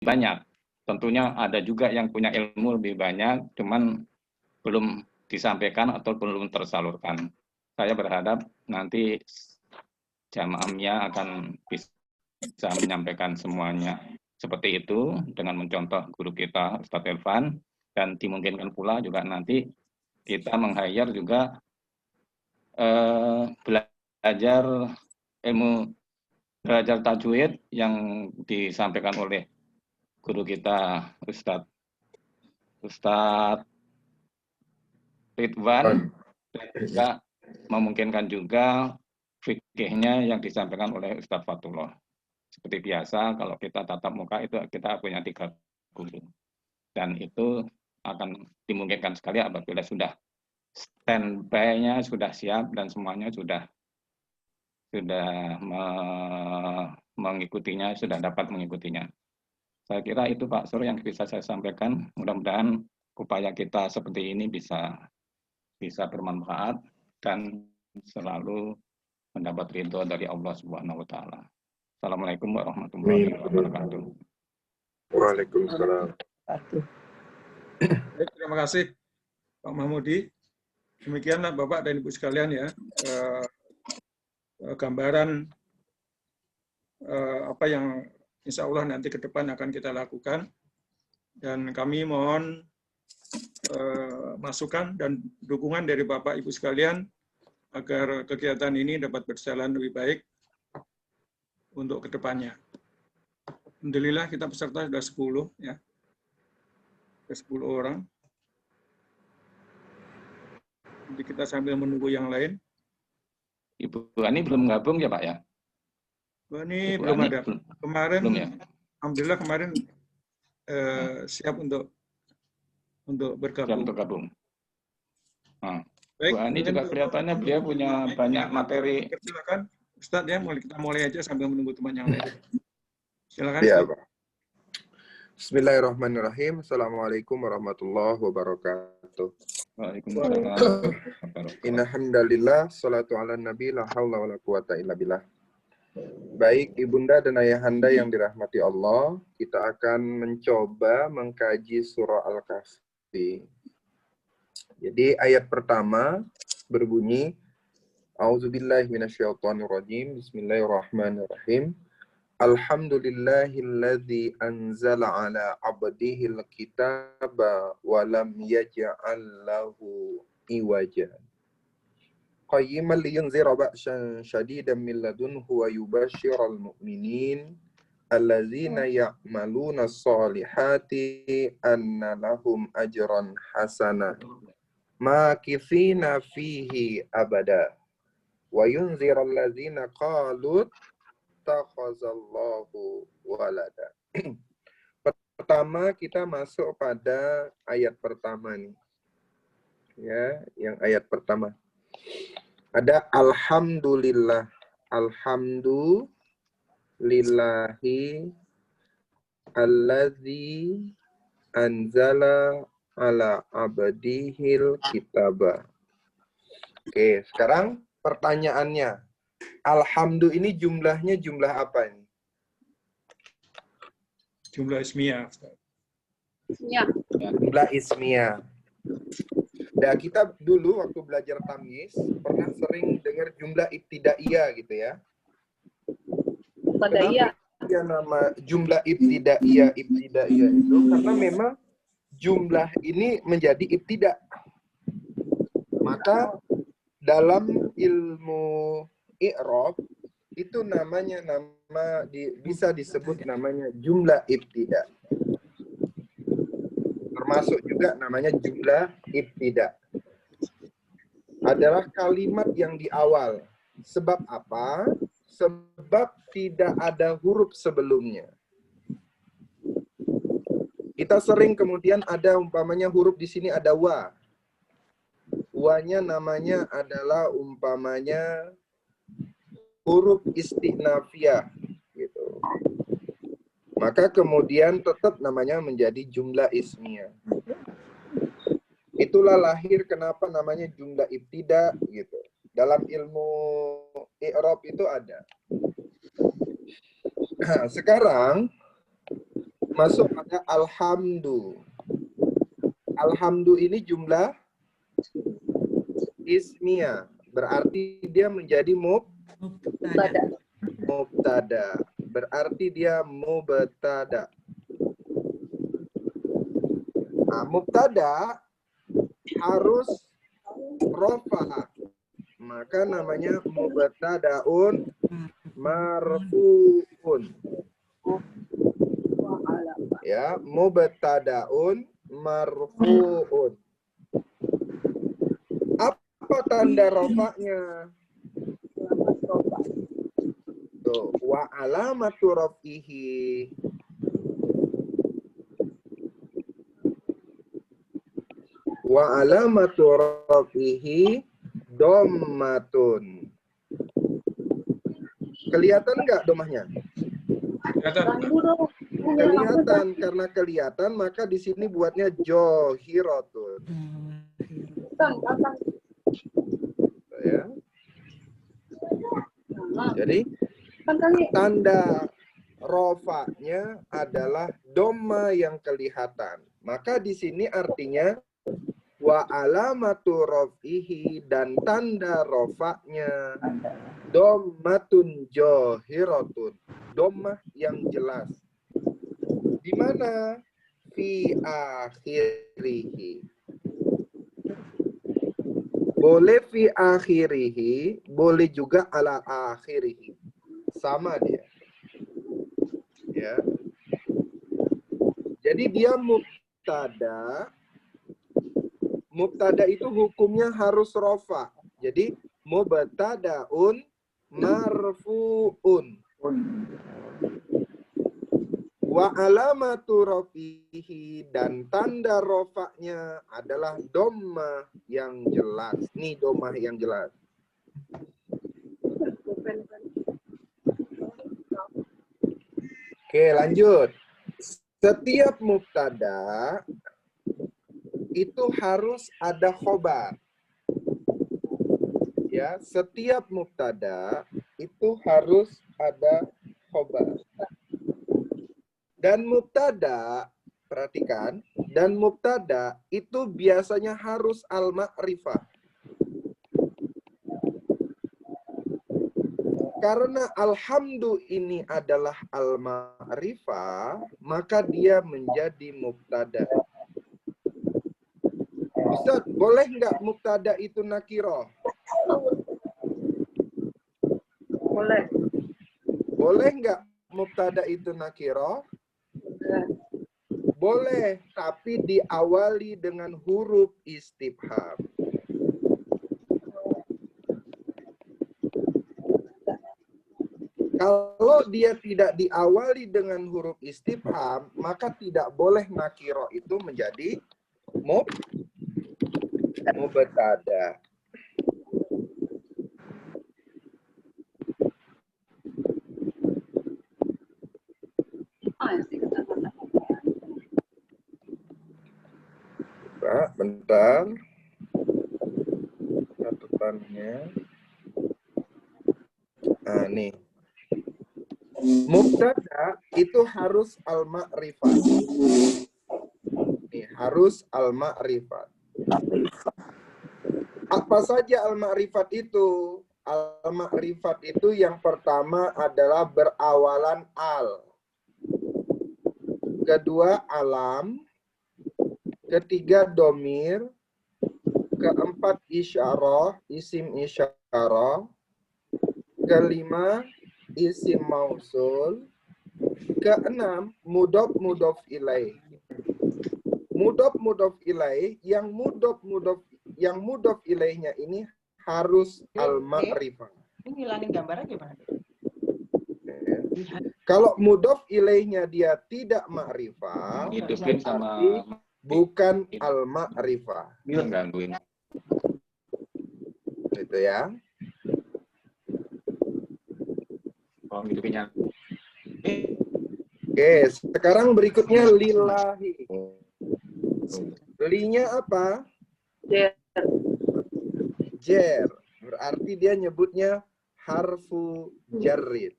banyak. Tentunya ada juga yang punya ilmu lebih banyak, cuman belum disampaikan atau belum tersalurkan. Saya berharap nanti jamaahnya akan bisa menyampaikan semuanya seperti itu dengan mencontoh guru kita Ustadz Elvan, dan dimungkinkan pula juga nanti kita meng-hire juga belajar tajwid yang disampaikan oleh guru kita Ustadz Ridwan, dan juga memungkinkan juga fikihnya yang disampaikan oleh Ustadz Fatullah. Seperti biasa, kalau kita tatap muka itu kita punya 3 guru. Dan itu akan dimungkinkan sekali apabila sudah standby-nya sudah siap dan semuanya sudah mengikutinya, sudah dapat mengikutinya. Saya kira itu Pak Sur yang bisa saya sampaikan. Mudah-mudahan upaya kita seperti ini bisa bermanfaat dan selalu mendapat ridho dari Allah Subhanahu wa taala. Assalamualaikum warahmatullahi wabarakatuh. Waalaikumsalam. Baik, terima kasih Pak Mahmudi. Demikianlah Bapak dan Ibu sekalian ya, gambaran apa yang insya Allah nanti ke depan akan kita lakukan. Dan kami mohon masukan dan dukungan dari Bapak Ibu sekalian agar kegiatan ini dapat berjalan lebih baik untuk kedepannya. Alhamdulillah kita peserta sudah 10 ya. Sudah 10 orang. Jadi kita sambil menunggu yang lain. Ibu Ani belum gabung ya Pak ya? Bu Ani Ibu belum Ani ada. Kemarin, belum ya? alhamdulillah kemarin siap untuk bergabung. Siap untuk gabung. Nah, Baik, Bu Ani juga kelihatannya beliau punya banyak materi. Silakan, Ustadz ya, kita mulai aja sambil menunggu teman yang lain. Silakan. Ya, Pak. Bismillahirrahmanirrahim. Assalamualaikum warahmatullahi wabarakatuh. Waalaikumsalam. Inna hamdalillah, salatu ala nabi, la hawla wa la quwata illa billah. Baik ibunda dan ayahanda yang dirahmati Allah, kita akan mencoba mengkaji surah Al-Kahfi. Jadi ayat pertama berbunyi, A'udzubillahi minasyaitonirrajim, Bismillahirrahmanirrahim. Alhamdulillahilladzi anzala ala abdihil kitaba wa lam yaj'al lahu iwaja. Qayyiman liyunzira ba'san syadidan min ladunhu wa yubashshiral mu'minin alladzina ya'maluna sholihati anna lahum ajran hasanah makithina fihi abada wa yunzira alladzina qalu takhazallahu walada. Pertama kita masuk pada ayat pertama nih. Ya, yang ayat pertama. Ada alhamdulillah. Alhamdulillahi allazi anzala ala abdihil kitaba. Oke, sekarang pertanyaannya. Alhamdulillah ini jumlahnya jumlah apa ini? Jumlah ismiyah. Ismiyah. Jumlah ismiyah. Nah, kita dulu waktu belajar tamyiz pernah sering dengar jumlah ibtidaiyah gitu ya. Ibtidaiyah. Ya nama jumlah ibtidaiyah itu karena memang jumlah ini menjadi ibtida. Maka dalam ilmu i'rab itu namanya bisa disebut namanya jumlah ibtida. Termasuk juga namanya jumlah ibtida. Adalah kalimat yang di awal. Sebab apa? Sebab tidak ada huruf sebelumnya. Kita sering kemudian ada umpamanya huruf di sini ada wa. Wa-nya namanya adalah umpamanya huruf istinafiyah gitu. Maka kemudian tetap namanya menjadi jumlah ismiyah. Itulah lahir kenapa namanya jumlah ibtida gitu. Dalam ilmu i'rab itu ada. Nah, sekarang masuk pada alhamdu. Alhamdu ini jumlah ismiyah, berarti dia menjadi mubtada. Berarti dia mubtada. Nah, mubtada harus rofa, maka namanya mubtadaun marfuun. Ya, mubtadaun marfuun. Apa tanda rofaknya? Tuh, wa alamatu rafihi. Wa alamatu rafihi dommatun. Kelihatan nggak domahnya? Kelihatan, karena kelihatan maka di sini buatnya johiratun. Ya. Jadi tanda rofaknya adalah doma yang kelihatan. Maka di sini artinya wa alamatu rofihi, dan tanda rofaknya dommatun johiratun, domah yang jelas. Di mana? Fi akhirihi. Boleh fi akhirihi, boleh juga ala akhirihi. Sama dia. Ya. Jadi dia mubtada. Mubtada itu hukumnya harus rofa. Jadi mubtadaun marfuun. Wa alamatu rafihi, dan tanda rofaknya adalah domah yang jelas. Nih domah yang jelas. Oke, lanjut. Setiap mubtada itu harus ada khobar. Ya, setiap mubtada itu harus ada khobar. Dan mubtada, perhatikan, dan mubtada itu biasanya harus al-ma'rifah. Karena alhamdu ini adalah al-ma'rifah, maka dia menjadi mubtada. Ustaz, boleh nggak mubtada itu nakiroh? Boleh. Boleh nggak mubtada itu nakiroh? Boleh, tapi diawali dengan huruf istifham. Kalau dia tidak diawali dengan huruf istifham, maka tidak boleh nakiro itu menjadi mubtada. Bentar. Catatannya. Nah, nih. Mubtada itu harus al-ma'rifat. Nih, harus al-ma'rifat. Apa saja al-ma'rifat itu? Al-ma'rifat itu yang pertama adalah berawalan al. Kedua alam. Ketiga domir. Keempat isyarah, isim isyarah. Kelima isim mausul. Keenam mudhof mudhof ilaih. Mudhof ilaih, yang mudhof ilaihnya ini harus al-ma'rifah. Ini ngilangin gambarnya gimana? Kalau mudhof ilaihnya dia tidak ma'rifah, Hidupin sama bukan al-ma'rifah. gangguin. Gitu ya. Kalau hidupinnya. Oke, sekarang berikutnya lillahi. Linya apa? Jer. Berarti dia nyebutnya harfu jarrid.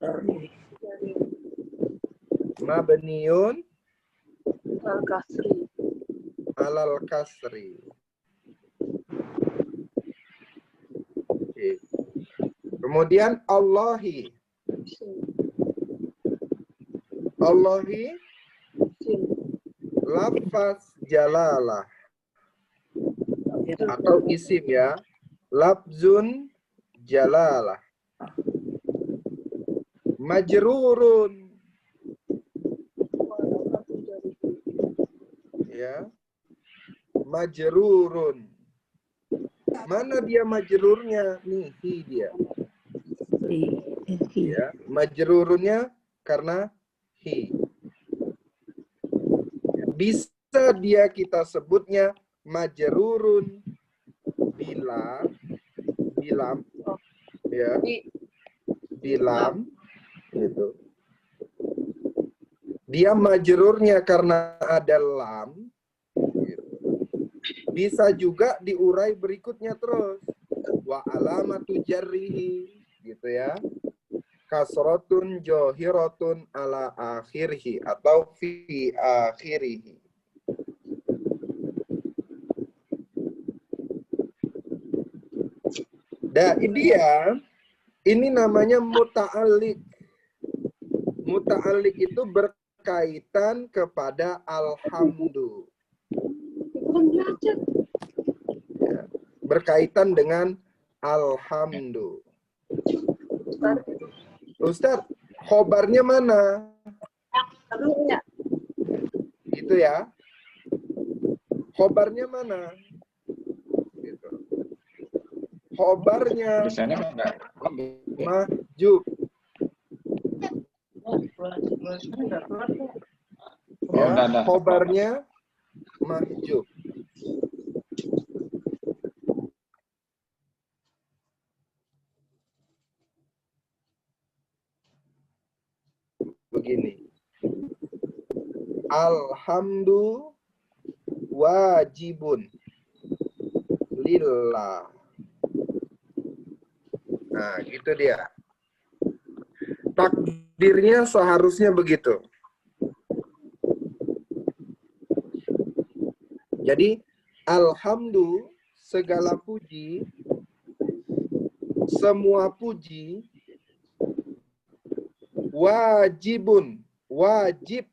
Mabniun Al-Kasri. Alal kasri. Oke. Kemudian Allahi. Sin. Allahi Sin. lafaz jalalah atau isim ya. Lafzun jalalah. Majrurun. Ya. Majrurun. Mana dia majrurnya? Nih, hi dia. Ya, majrurunnya karena hi. Bisa dia kita sebutnya majrurun bilam ya, bilam gitu. Dia majrurnya karena ada lam gitu. Bisa juga diurai berikutnya terus. Wa alamatu jarrihi gitu ya. Kasrotun johiratun ala akhirhi atau fi akhirhi. Ini namanya muta'alliq. Muta'alliq itu berkaitan kepada alhamdu. Ya, berkaitan dengan alhamdu. Ustadz, khobarnya mana? Gitu ya. Khobarnya mana? Gitu. Khobarnya Tulisannya enggak. mahjub. Oh, Ya, enggak. khobarnya mahjub. Begini. Alhamdu wajibun lillah. Nah, gitu dia. Takdirnya seharusnya begitu. Jadi, alhamdu, segala puji, semua puji, wajibun, wajib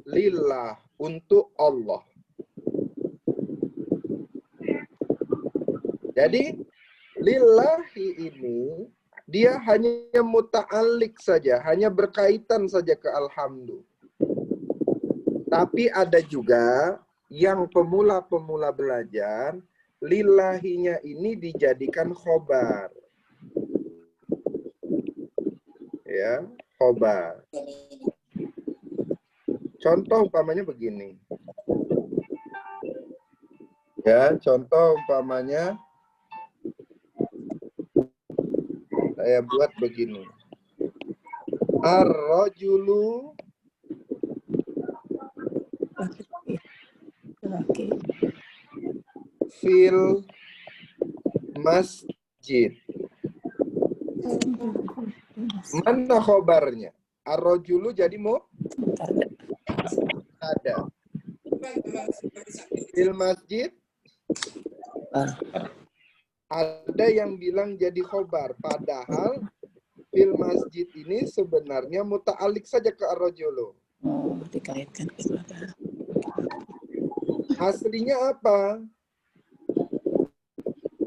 lillah, untuk Allah. Jadi, lillahi ini, dia hanya muta'alliq saja, hanya berkaitan saja ke alhamdu. Tapi ada juga yang pemula-pemula belajar, lillahinya ini dijadikan khobar. Ya, khobar. Contoh umpamanya begini. Ya, contoh umpamanya saya buat begini. Ar-rajulu fil masjid. Mana khobarnya? Ar-rajulu jadi ada. Fil masjid ada yang bilang jadi khobar, padahal fil masjid ini sebenarnya muta'alliq saja ke ar-rajulu. Oh, dikaitkan kepada. Aslinya apa?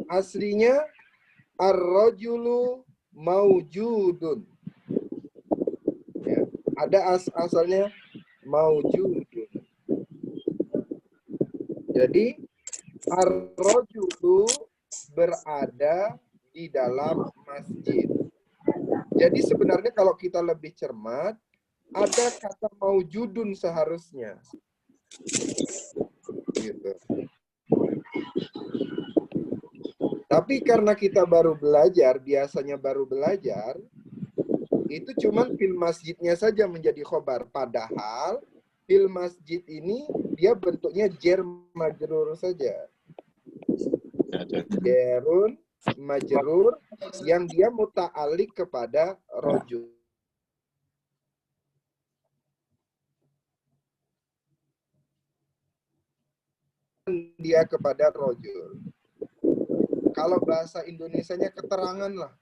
Aslinya ar-rajulu maujudun. Ya, ada asalnya maujudun. Jadi ar-rajulu berada di dalam masjid. Jadi sebenarnya kalau kita lebih cermat, ada kata maujudun seharusnya. Gitu. Tapi karena kita baru belajar, biasanya baru belajar, itu cuman fil masjidnya saja menjadi khobar. Padahal fil masjid ini dia bentuknya jar majrur saja. Jarun majrur yang dia muta'alliq kepada rajul. dia kepada rojul. Kalau bahasa Indonesianya keterangan lah.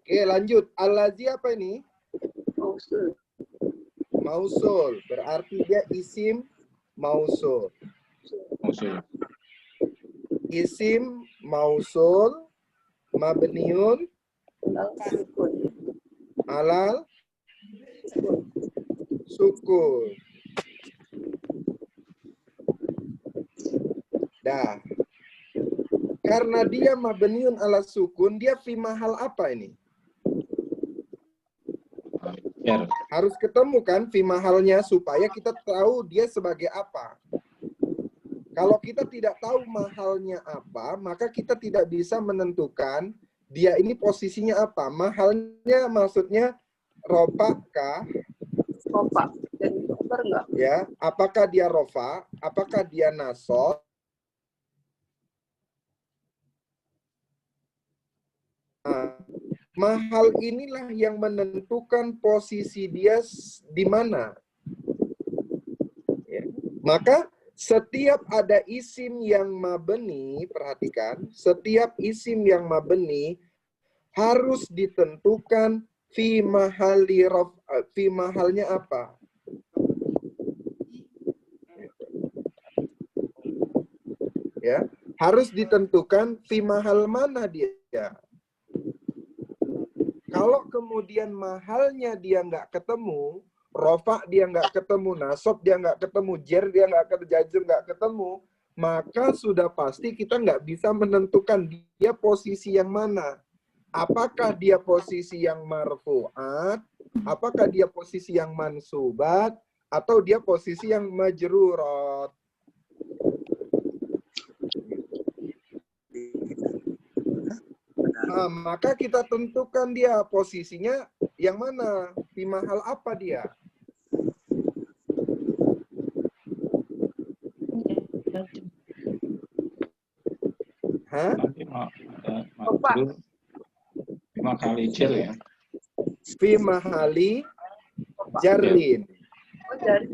Oke, lanjut. Allazi apa ini? Mausul. Mausul. Berarti dia isim mausul. Musuh. Isim mausul mabniun Alal sukun. alal sukun. Dah. Karena dia mabniun ala sukun, dia fi mahal apa ini? Jar. Harus ketemu kan fi mahalnya supaya kita tahu dia sebagai apa. Kalau kita tidak tahu mahalnya apa, maka kita tidak bisa menentukan dia ini posisinya apa. Mahalnya maksudnya rofa kah? Rofa. Dan khobar enggak? Ya, apakah dia rofa? Apakah dia nasab? Nah, mahal inilah yang menentukan posisi dia di mana. Ya. Maka setiap ada isim yang mabni, perhatikan, setiap isim yang mabni harus ditentukan fi mahalnya apa. Ya, harus ditentukan fi mahal mana dia. Kalau kemudian mahalnya dia nggak ketemu, rofa dia nggak ketemu, nasab dia nggak ketemu, jer dia nggak ketemu, jazm nggak ketemu, maka sudah pasti kita nggak bisa menentukan dia posisi yang mana. Apakah dia posisi yang marfu'at, apakah dia posisi yang mansubat, atau dia posisi yang majrurat. Nah, maka kita tentukan dia posisinya yang mana, di mahal apa dia. Hah? Nanti ada majrur 5 kali jar ya. Fi mahali jarin. Oh, jadi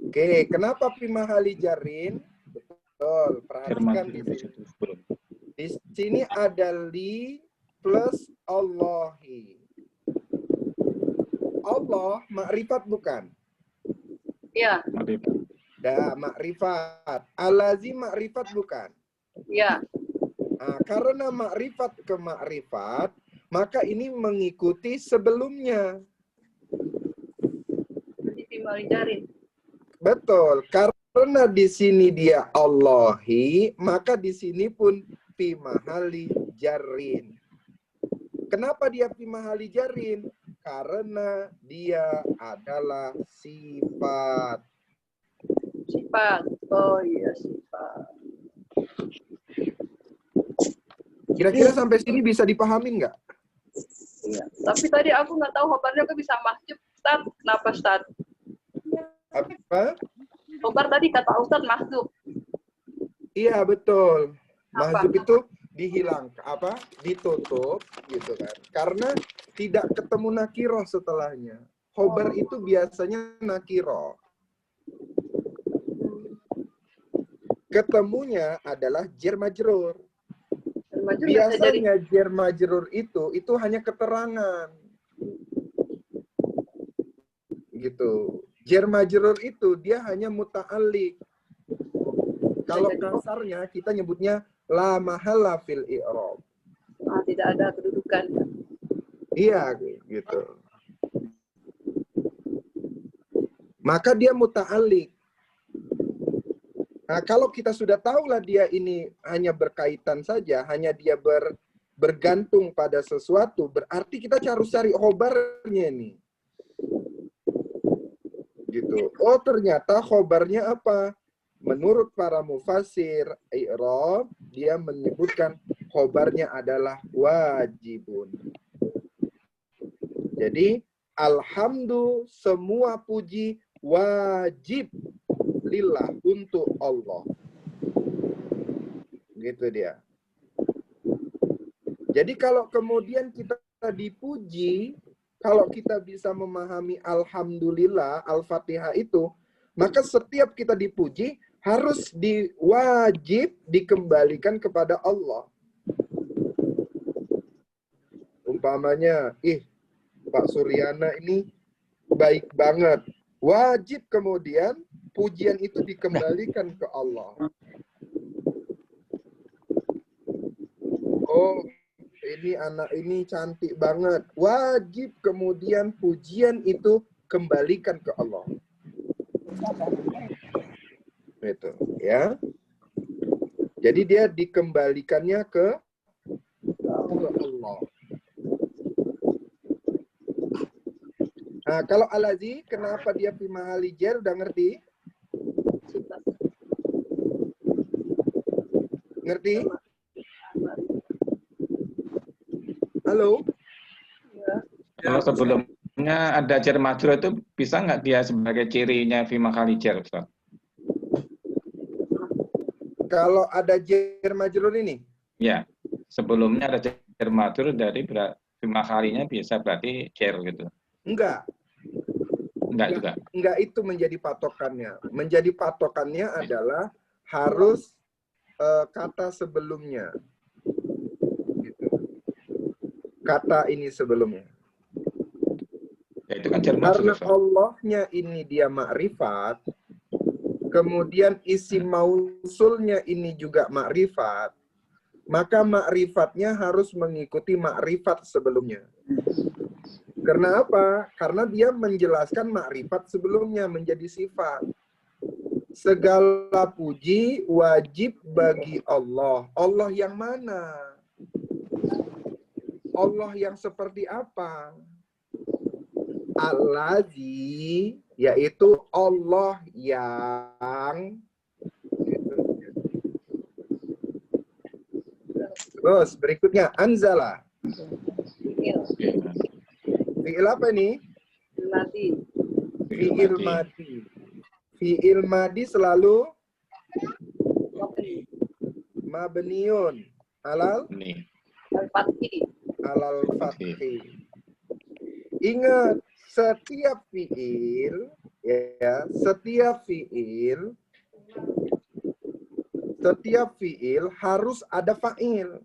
Oke, kenapa fi mahali jarin? Betul, perhatikan di sini. Di sini ada li plus Allahi. Allah makrifat bukan? iya, Dah, makrifat. Allazi makrifat bukan? iya. Nah, karena makrifat ke makrifat, maka ini mengikuti sebelumnya. Berarti timbal jarin. Betul, karena di sini dia Allahi, maka di sini pun fi mahali jarin. Kenapa dia fi mahali jarin? Karena dia adalah sifat. Sifat. Oh iya, sifat. Kira-kira sampai sini bisa dipahamin nggak? Iya. Tapi tadi aku nggak tahu khobarnya aku bisa mahjub, Ustaz. Kenapa, Ustaz? Apa? Khobar tadi kata Ustaz mahjub. Iya, betul. Apa? Mahjub itu dihilangkan, apa? Ditutup, gitu kan. Karena tidak ketemu nakiroh setelahnya. Khobar itu biasanya nakiroh. Ketemunya adalah jar majrur. Dan mahjub bisa jadi Biasanya jar majrur itu hanya keterangan. Gitu. Jar majrur itu dia hanya muta'alliq. Kalau kasarnya kita nyebutnya la mahalla fil i'rab. tidak ada kedudukan. Iya, gitu. Maka dia muta'alliq. Nah, kalau kita sudah tahulah dia ini hanya berkaitan saja, hanya dia bergantung pada sesuatu, berarti kita harus cari khobarnya nih. Gitu. Oh, ternyata khobarnya apa? Menurut para mufassir i'rab, dia menyebutkan khobarnya adalah wajibun. Jadi, alhamdulillah semua puji wajib lillah untuk Allah. Gitu dia. Jadi kalau kemudian kita dipuji, Kalau kita bisa memahami Alhamdulillah, Al-Fatihah itu, maka setiap kita dipuji harus wajib dikembalikan kepada Allah. Umpamanya, Pak Suryana ini baik banget. Wajib kemudian pujian itu dikembalikan ke Allah. Oh, ini anak ini cantik banget. Wajib kemudian pujian itu kembalikan ke Allah. Itu, ya. Jadi dia dikembalikannya ke Allah. Nah, kalau Al-Azi, kenapa dia fi mahali jar, udah ngerti? Ngerti? Halo? Kalau sebelumnya ada jar majrur itu bisa nggak dia sebagai cirinya fi mahali jar, Ustaz? Kalau ada jar majrur ini? Ya, sebelumnya ada jar majrur dari fi mahalinya bisa berarti jar gitu. Enggak. Enggak juga. Enggak itu menjadi patokannya. Menjadi patokannya adalah harus kata sebelumnya. Gitu. Kata ini sebelumnya. Ya, itu kan jar majrur. Karena Allahnya ini dia makrifat, kemudian isim mausulnya ini juga makrifat, maka makrifatnya harus mengikuti makrifat sebelumnya. Karena apa? Karena dia menjelaskan makrifat sebelumnya menjadi sifat. Segala puji wajib bagi Allah. Allah yang mana? Allah yang seperti apa? Allazi, yaitu Allah yang. Terus berikutnya anzala. Fi'il apa ini? Mati. Fi'il madi. Fi'il madi selalu mabniun alal Ini. Al-Fatih. alal fathi. Ingat, setiap fi'il setiap fi'il harus ada fa'il.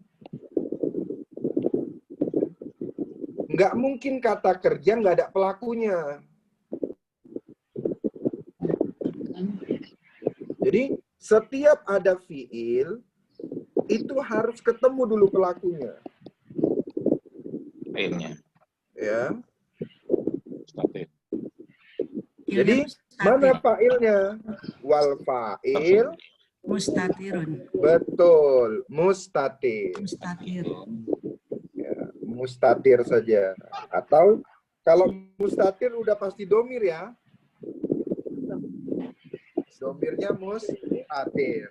Nggak mungkin kata kerja nggak ada pelakunya. Jadi setiap ada fi'il itu harus ketemu dulu pelakunya. Failnya. Ya. Statif. Jadi mana fa'ilnya? Wal fa'il. Mustatirun. Betul, mustatir. Mustatir. Mustatir saja. Atau kalau mustatir udah pasti domir ya. Domirnya mustatir.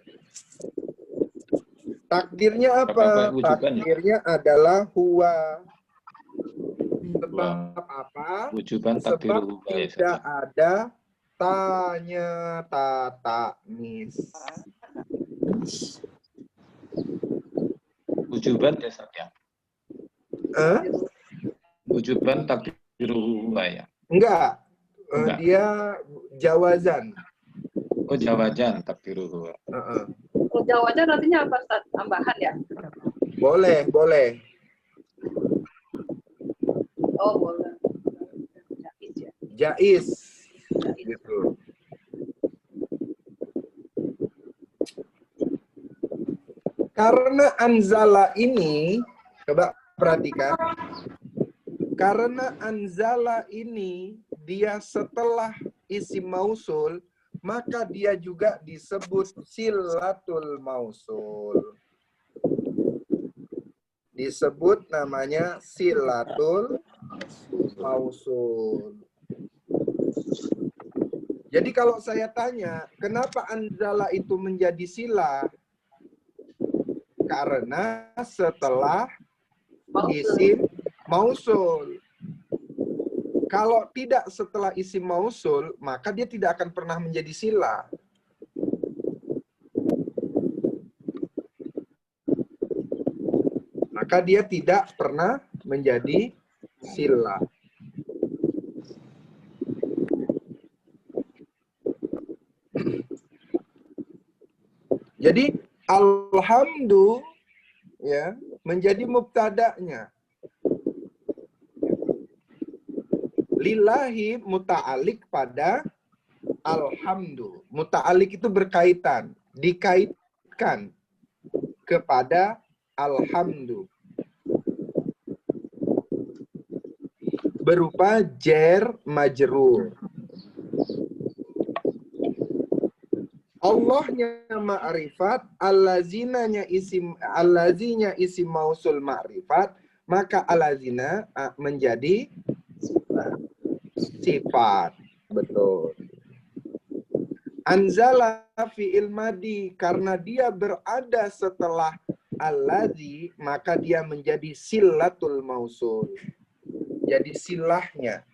Takdirnya apa? Takdirnya adalah huwa. Sebab apa? Wujuban Sebab takdiru tidak ada tanya tatanis. Wujuban ya, Ustaz, ya. Wujuban takdiru ya. Enggak. Enggak. Dia jawazan. Oh, jawajan takdiru. Kalau Jawajan artinya apa, Ustaz? Tambahan ya? Boleh, boleh. Oh, boleh. Jaiz ya. Jaiz. Gitu. Karena anzala ini, coba perhatikan. Karena anzala ini dia setelah isim mausul, maka dia juga disebut silatul mausul. Disebut namanya silatul mausul. Jadi kalau saya tanya, kenapa anzala itu menjadi sila? Karena setelah isim mausul. Kalau tidak setelah isim mausul, maka dia tidak akan pernah menjadi sila. Maka dia tidak pernah menjadi sila. Jadi alhamdu ya menjadi mubtada'nya. Lillahi muta'alik pada alhamdu. Muta'alik itu berkaitan, dikaitkan kepada alhamdu. Berupa jar majrur. Allahnya ma'rifat, allazinanya isim mausul ma'rifat, maka allazina menjadi sifat. Betul. Anzala fi'il madi, karena dia berada setelah allazi, maka dia menjadi silatul mausul. Jadi silahnya.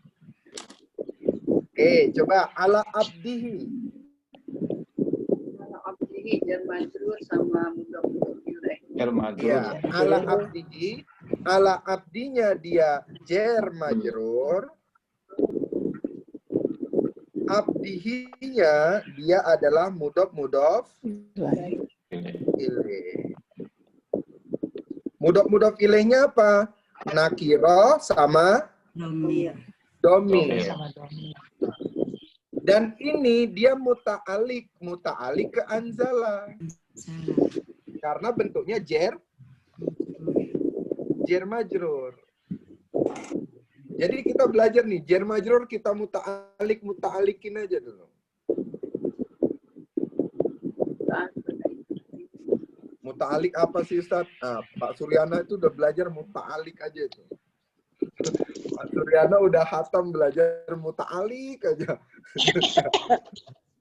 Oke, coba ala abdihi. Jar majrur sama mudhof ilaih. Jar majrur. Ya, ala abdihi, ala abdinya dia jar majrur. Abdihinya dia adalah mudhof ilaih. Mudhof ilaihnya apa? Nakiro sama Domir. domir. Dan ini dia muta'alik ke anzala. Salah. Karena bentuknya jar majrur. Jadi kita belajar nih, jar majrur kita muta'alikin aja dulu. Muta'alik apa sih Ustaz? Nah, Pak Suryana itu udah belajar muta'alik aja itu. Pak Suryana udah hatam belajar muta'alik aja.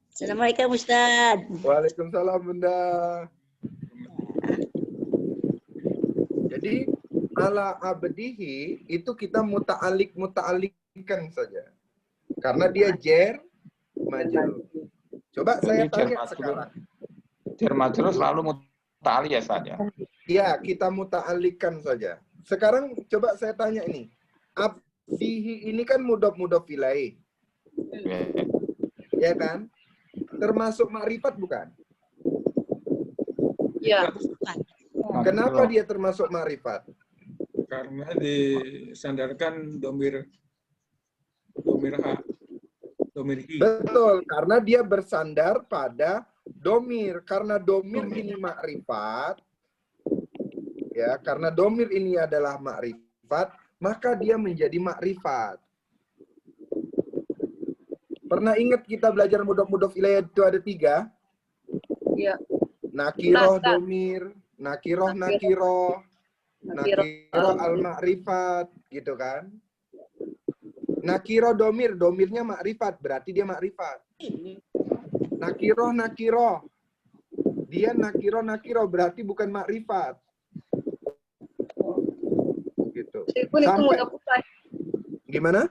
Assalamualaikum Ustaz. Waalaikumsalam Bunda. Jadi ala abdihi itu kita muta'alikan saja. Karena dia jar majrur. Coba saya tanya sekarang. Jar majrur selalu muta'ali ya Ustaz ya. Iya, kita muta'alikan saja. Sekarang coba saya tanya ini. Abdihi ini kan mudhof ilaih. Ya kan? Termasuk makrifat bukan? Ya, Kenapa dia termasuk makrifat? Karena disandarkan domir i. Betul, karena dia bersandar pada domir. Karena domir ini makrifat, ya, karena domir ini adalah makrifat, maka dia menjadi makrifat. Pernah ingat kita belajar mudhof ilaih itu ada 3? ya. Nakiroh Nah, domir, nakiroh al-ma'rifat, gitu kan? Nakiro domir, domirnya makrifat, berarti dia makrifat. Nakiro, dia nakiro, berarti bukan makrifat. Gitu. Meskipun itu mudhof ilaih. Gimana?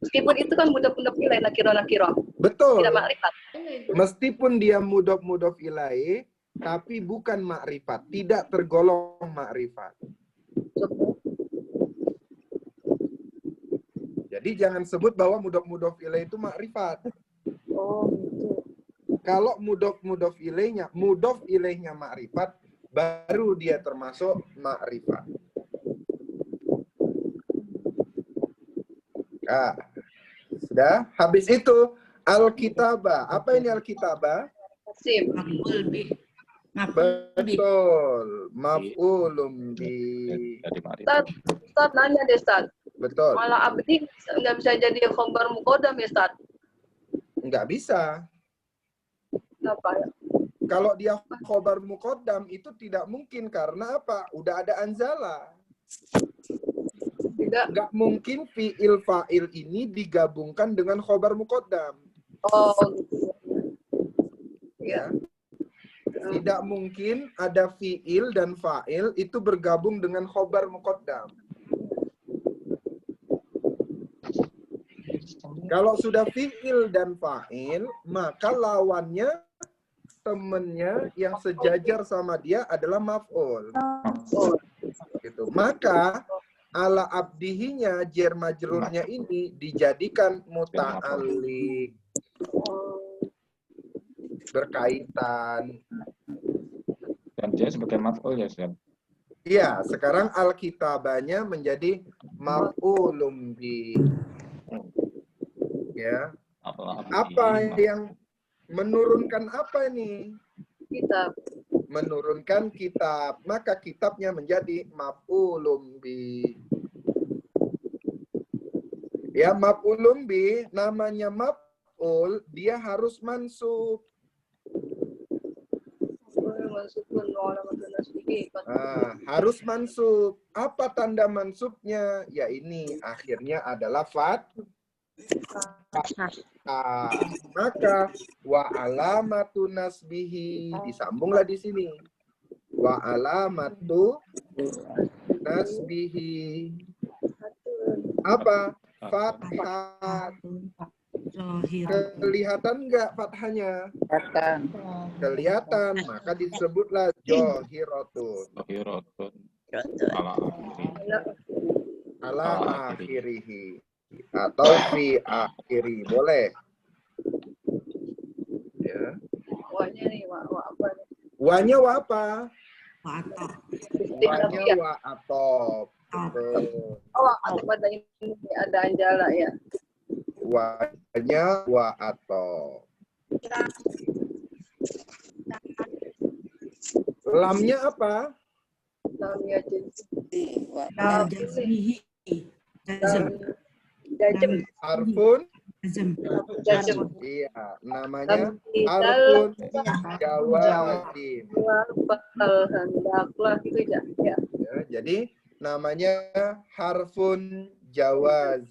Meskipun itu kan mudhof ilaih nakiro. Betul. Tidak makrifat. Meskipun dia mudhof ilaih, tapi bukan makrifat, tidak tergolong makrifat. Jadi jangan sebut bahwa mudhof ilaih itu makrifat. Oh, gitu. Kalau mudhof ilaihnya makrifat, baru dia termasuk makrifat. Nah, sudah. Habis itu al-kitabah. Apa ini al-kitabah? Sim. Maf'ul bi. Maf'ul bi. Betul. Maf'ulun bi. Jadi makrifat. Ustaz nanya deh, Ustaz. Betul. Malah abdi nggak bisa jadi khabar muqaddam ya, Ustaz? Nggak bisa. Kenapa ya? Kalau dia khobar muqaddam itu tidak mungkin. Karena apa? Udah ada anzala. Tidak. Nggak mungkin fi'il fa'il ini digabungkan dengan khobar muqaddam. Oh, gitu. Ya. Tidak mungkin ada fi'il dan fa'il itu bergabung dengan khobar muqaddam. Kalau sudah fi'il dan fa'il, maka lawannya, temennya yang sejajar sama dia adalah maf'ul. Oh, Gitu. Maka ala abdihinya, jar majrurnya ini dijadikan muta'alliq. Berkaitan. Dan dia sebagai maf'ul ya, Ustaz. Iya, sekarang alkitabanya menjadi maf'ulun bi. Ya. Apa yang menurunkan apa ini? Kitab. Menurunkan kitab, maka kitabnya menjadi maf'ulun bi. Ya, maf'ulun bi, namanya maf'ul, dia harus mansub. Harus mansub. Apa tanda mansubnya? Ya ini, akhirnya adalah maka wa alamatu nasbihi, disambunglah di sini. Wa alamatu nasbihi. Apa? Fathah. Kelihatan nggak fathahnya? Kelihatan, maka disebutlah johiratun. Johiratun. Ala akhirihi. Atau fi akhiri, boleh. Ya. Wahnya nih, wa apa nih? Wanya wa apa? Wa'atop. Wanya wa atop. Oh, ada ini, ada anjala ya. Wanya wa atop. Lamnya apa? Lamnya Jazmihi. Jazm. Jajem. Harfun. Jajem. Iya, namanya harfun jawazim. Hendaklah gitu ya. Ya, jadi namanya harfun jawaz.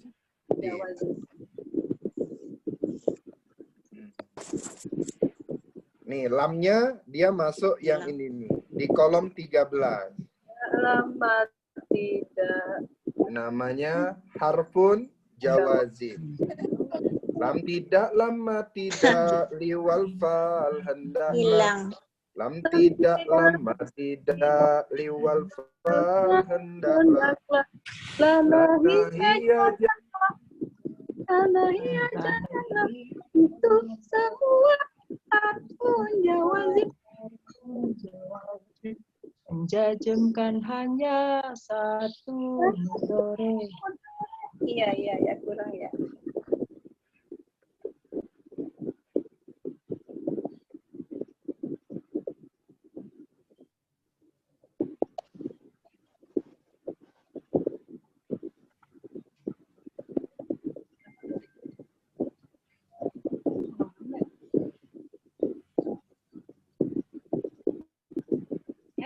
Nih, lamnya dia masuk yang ini nih, di kolom 13. Lama tidak. Namanya harfun jawazim. Lam tidak, lama tidak, liwal fal hendak. Hilang. Lam tidak, lama tidak, liwal fal hendaklah. Lama Hiya itu semua aku jawazim. Menjajemkan hanya satu sore. Iya, kurang ya.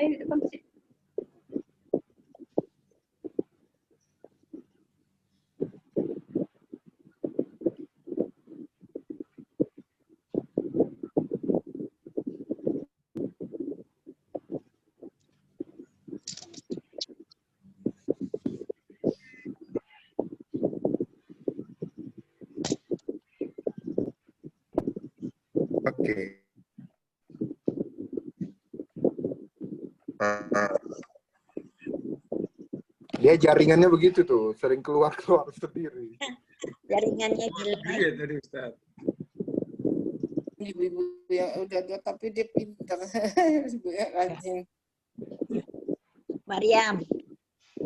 Di depan sih. Oke. Dia jaringannya begitu tuh, sering keluar-keluar sendiri. Jaringannya Iya tadi Ustaz. Ibu-ibu yang udah tua tapi dia pintar. Ibu yang rajin. Mariam.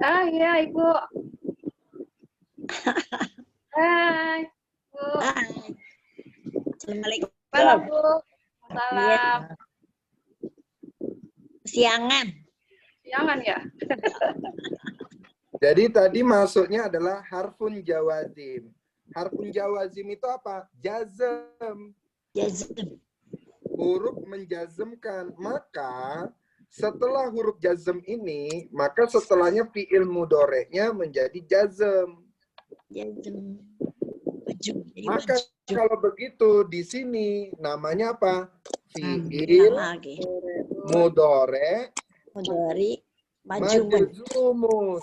Iya, Ibu. Hai, Bu. Hai. Assalamualaikum. Halo, Bu. Salam. Siangan. Siangan ya? Jadi tadi masuknya adalah harfun jawazim. Harfun jawazim itu apa? Jazm. Jazm. Huruf menjazmkan. Maka setelah huruf jazm ini, maka setelahnya fi'il mudhoreknya menjadi jazm. Jazm. Maju. Maka kalau begitu di sini namanya apa? Fi'il mudhorek mudhari majzumun. majzumun.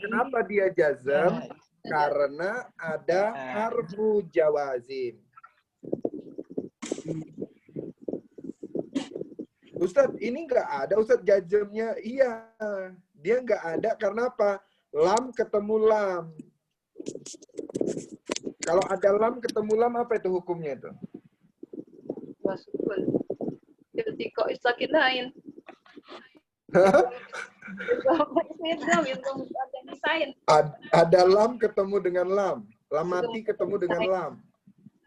Kenapa dia jazm? Karena ada harfu jawazim. Ustadz, ini nggak ada Ustadz jazmnya. Iya, dia nggak ada karena apa? Lam ketemu lam. Kalau ada lam ketemu lam apa itu hukumnya itu? Masukun. Iltiko isakinain. Ada lam ketemu dengan lam. Lam mati ketemu dengan lam.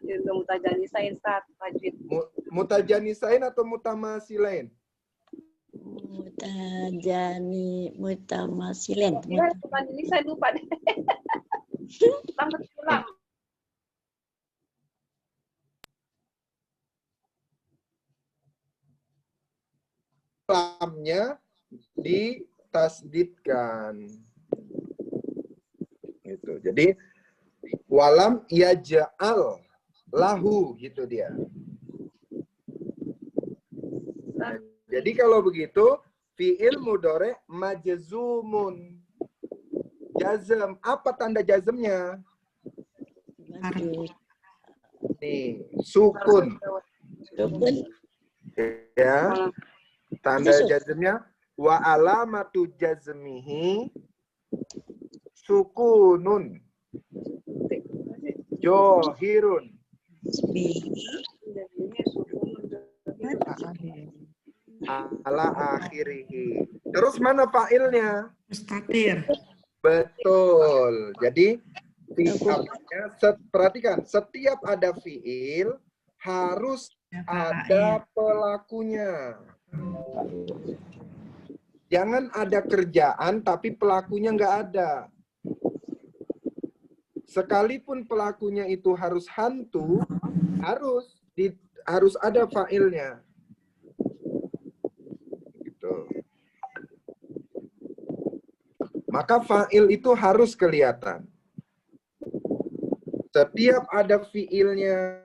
Mutajanisain saat tajwid. Mutajanisain atau mutamasilain? Mutamasilen. Ini saya lupa deh. Lambat pulang. Lamnya ditasdidkan. Gitu. Jadi walam yaj'al lahu gitu dia. Nah, jadi kalau begitu fi'il mudhari majzumun. Jazm, apa tanda jazmnya? Nih, sukun. Sukun. Ya. Tanda jazmnya wa alamatu jazmihi sukunun johirun ala akhirihi. Terus mana fa'ilnya? Mustatir. Betul. Jadi perhatikan, setiap ada fi'il harus ada pelakunya. Jangan ada kerjaan tapi pelakunya nggak ada. Sekalipun pelakunya itu harus hantu, harus ada fa'ilnya. Gitu. Maka fa'il itu harus kelihatan. Setiap ada fi'ilnya,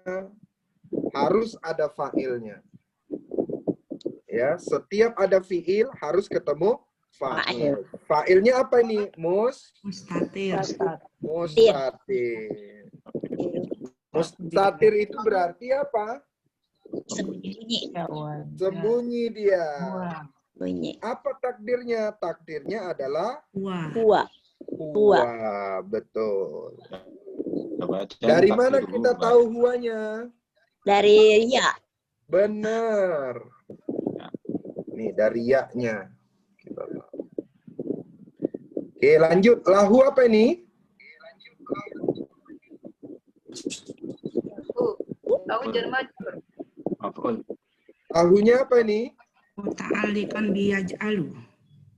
harus ada fa'ilnya. Ya, setiap ada fi'il harus ketemu fa'il. Fa'ilnya apa ini? Mustatir. Mustatir. Mustatir itu berarti apa? Sembunyi. Sembunyi dia. Bunyi. Apa takdirnya? Takdirnya adalah Huwa. huwa. Betul. Baca Dari mana takdir kita dulu, tahu huwanya? Dari ya. Benar. Nih, dari ya-nya. Kita tahu. Oke, lanjut. Lahu apa ini? Tahu Jerman. Maf'ul. Lahunya apa ini? Muta'alliqan biyaj'alu.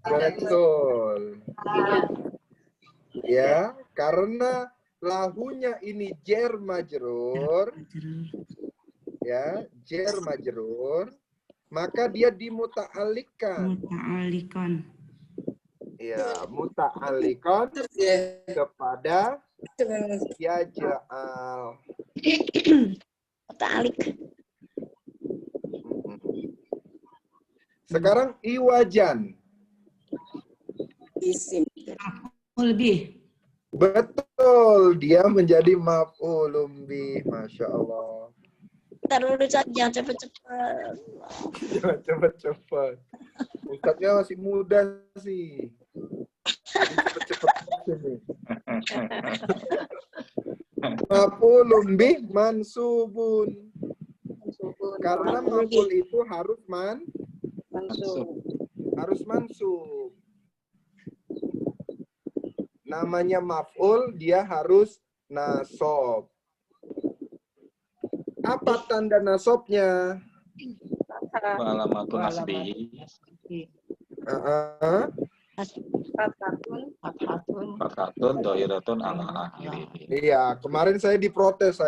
Betul. Ya, karena lahunya ini jar majrur, ya, jar majrur, maka dia dimuta'alliqkan. Muta'alliqan. Ya, muta'alliqan kepada yaj'al. Ta'alik. Sekarang iwajan. Isim. Lebih. Betul, dia menjadi maf'ulun bih. Masya Allah. Terlalu jangan cepet-cepet. Jangan cepet-cepet. Ustadznya masih muda sih. Jadi cepet-cepet sini. Maf'ulun bih mansubun. Karena maf'ul itu harus mansub. Namanya maf'ul, dia harus nasab. Apa tanda nasabnya? Alamatun nasbihi fathun dhairatun ala akhirih. Iya, kemarin saya diprotes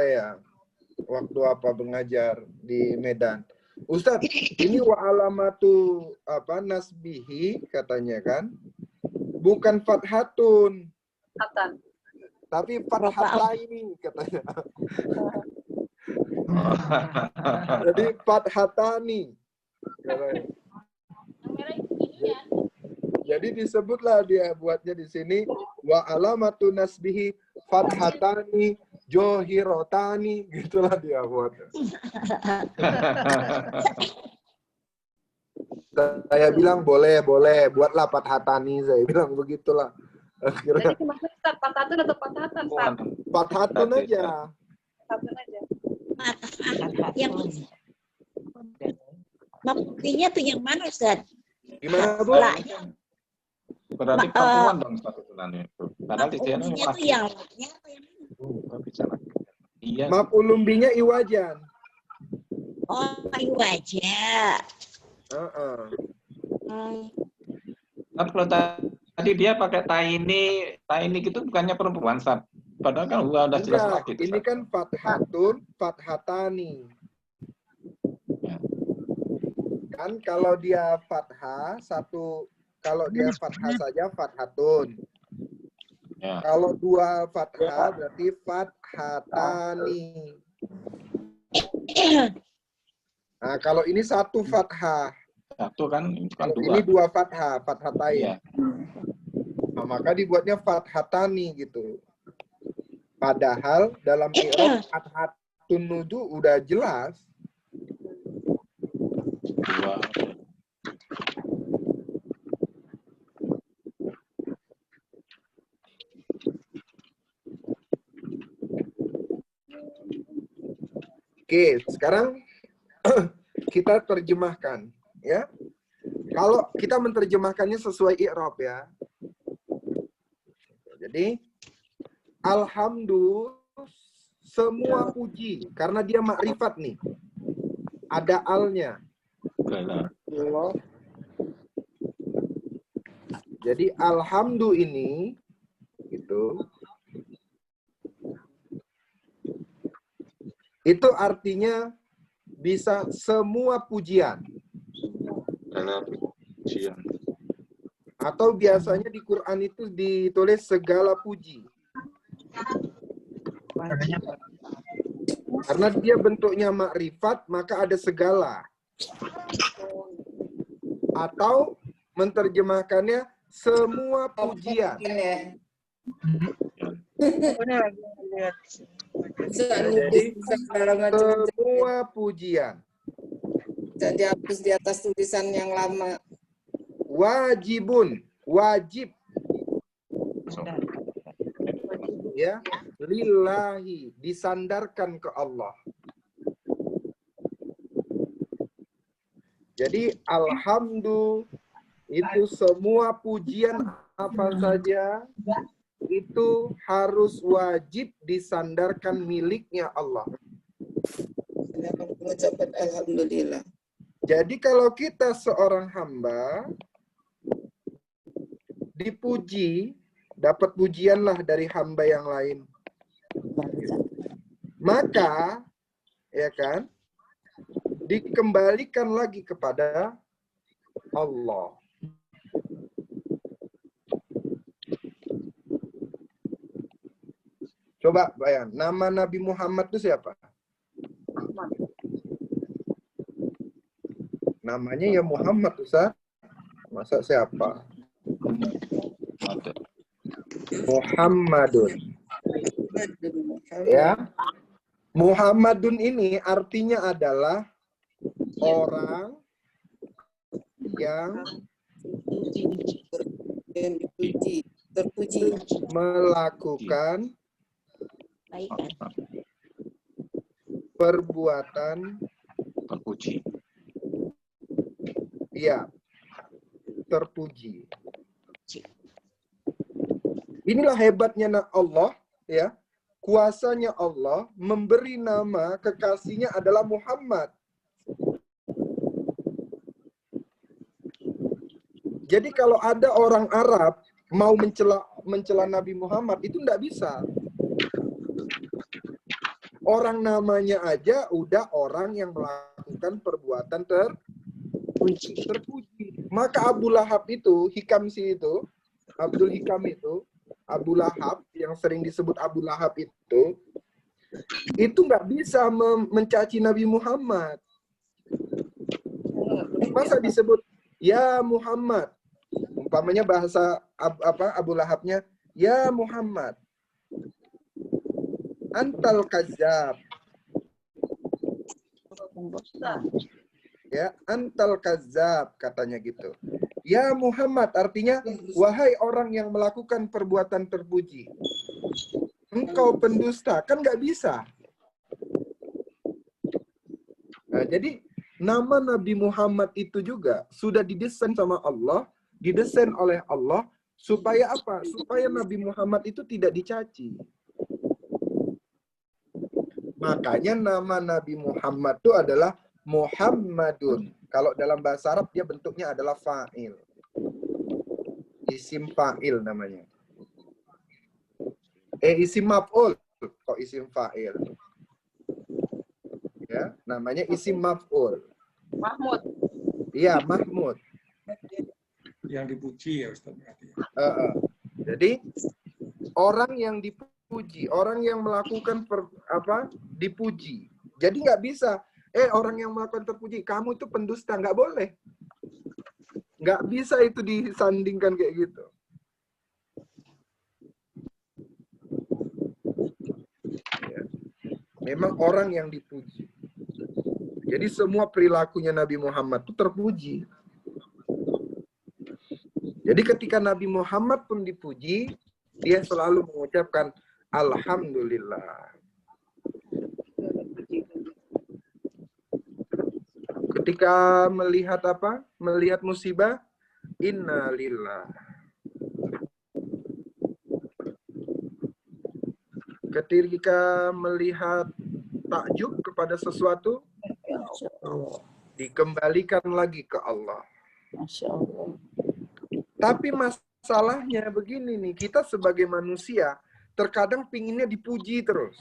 waktu mengajar di Medan. Ustadz, ini wa alamatu nasbihi katanya kan? Bukan fathatun. Tapi fathataini katanya. Jadi fathatani. Jadi disebutlah dia buatnya di sini wa alamatu nasbihi fathatani johirotani, gitulah dia buatnya. Saya bilang boleh buatlah fathatani, saya bilang begitulah. Akhirnya Jadi gimana Ustaz? Pathatun atau pathatan, Ustaz? Waduh, Fathatun berarti, aja. Pathatun aja. Yang maf'ulnya tuh yang mana Ustaz? Gimana Bu? La'nya. berarti perempuan dong Fathatun itu. Padahal di sini Maf'ulnya tuh yang la'nya atau yang mana? kok bisa lagi? Iya. Maf'ulun bihi iwajan. Oh, aja. Heeh. Kan kalau tadi dia pakai taini gitu bukannya perempuan, Sat. Padahal kan gua udah jelas Enggak, lagi. ini kan fathatun, fathatani. Ya. Kan kalau dia fathah satu, kalau dia fathah saja fathatun. Ya. Kalau dua fathah berarti fathatani. Nah, kalau ini satu fathah, Satu kan, itu kan kalau dua. ini dua fathah, fathatain. Iya. Nah, maka dibuatnya fathatani gitu. Padahal dalam i'rab fathatun nuju udah jelas. Dua. Oke, sekarang kita terjemahkan, ya. Kalau kita menerjemahkannya sesuai i'rab ya. Jadi, alhamdulillah semua puji karena dia makrifat nih. Ada alnya. Segala. Jadi alhamdu ini itu artinya bisa semua pujian. Segala pujian. Atau biasanya di Quran itu ditulis segala puji. Karena dia bentuknya makrifat, maka ada segala. Atau menerjemahkannya semua pujian. Jadi semua pujian. Bisa dihapus di atas tulisan yang lama. Wajibun, wajib. Ya, lillahi, disandarkan ke Allah. Jadi alhamdulillah itu semua pujian apa saja itu harus wajib disandarkan miliknya Allah. Mengucapkan alhamdulillah. Jadi kalau kita seorang hamba dipuji, dapat pujianlah dari hamba yang lain. Maka, ya kan, dikembalikan lagi kepada Allah. Coba bayang, nama Nabi Muhammad itu siapa? Namanya ya Muhammad, Ustaz. Masa siapa? Muhammadun. Ya. Muhammadun ini artinya adalah orang yang terpuji, melakukan perbuatan terpuji. Iya, terpuji. Inilah hebatnya Allah, ya. Kuasanya Allah memberi nama kekasihnya adalah Muhammad. Jadi kalau ada orang Arab mau mencela Nabi Muhammad itu enggak bisa. Orang namanya aja udah orang yang melakukan perbuatan terpuji. Maka Abu Lahab itu, Abdul Hikam itu, Abu Lahab yang sering disebut Abu Lahab itu nggak bisa mencaci Nabi Muhammad. Masa disebut ya Muhammad? Umpamanya bahasa Abu Lahabnya, ya Muhammad. Antal kazzab. Ya, antal kazzab katanya gitu. Ya Muhammad, artinya wahai orang yang melakukan perbuatan terpuji. Engkau pendusta, kan nggak bisa. Nah, jadi nama Nabi Muhammad itu juga sudah didesain sama Allah, didesain oleh Allah, supaya apa? Supaya Nabi Muhammad itu tidak dicaci. Makanya nama Nabi Muhammad itu adalah Muhammadun. Kalau dalam bahasa Arab dia bentuknya adalah fa'il. Isim fa'il namanya. Isim maf'ul. Kok isim fa'il? Ya, namanya isim maf'ul. Mahmud. Iya, Mahmud. Yang dipuji ya Ustaz berarti. Jadi orang yang dipuji, orang yang melakukan dipuji. Jadi nggak bisa, orang yang melakukan terpuji, kamu itu pendusta, nggak boleh. Nggak bisa itu disandingkan kayak gitu. Ya. Memang orang yang dipuji. Jadi semua perilakunya Nabi Muhammad itu terpuji. Jadi ketika Nabi Muhammad pun dipuji, dia selalu mengucapkan Alhamdulillah. Ketika melihat melihat musibah, innalillah. Ketika melihat takjub kepada sesuatu, dikembalikan lagi ke Allah. Masya Allah. Tapi masalahnya begini nih, kita sebagai manusia terkadang pinginnya dipuji terus.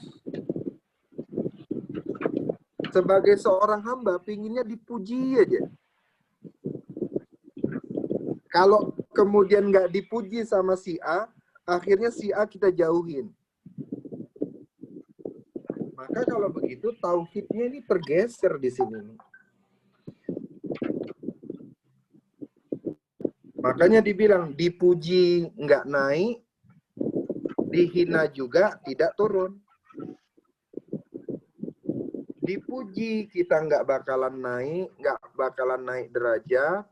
Sebagai seorang hamba, pinginnya dipuji aja. Kalau kemudian nggak dipuji sama si A, akhirnya si A kita jauhin. Maka kalau begitu, tauhidnya ini tergeser di sini. Makanya dibilang, dipuji nggak naik, dihina juga tidak turun. Dipuji kita nggak bakalan naik derajat,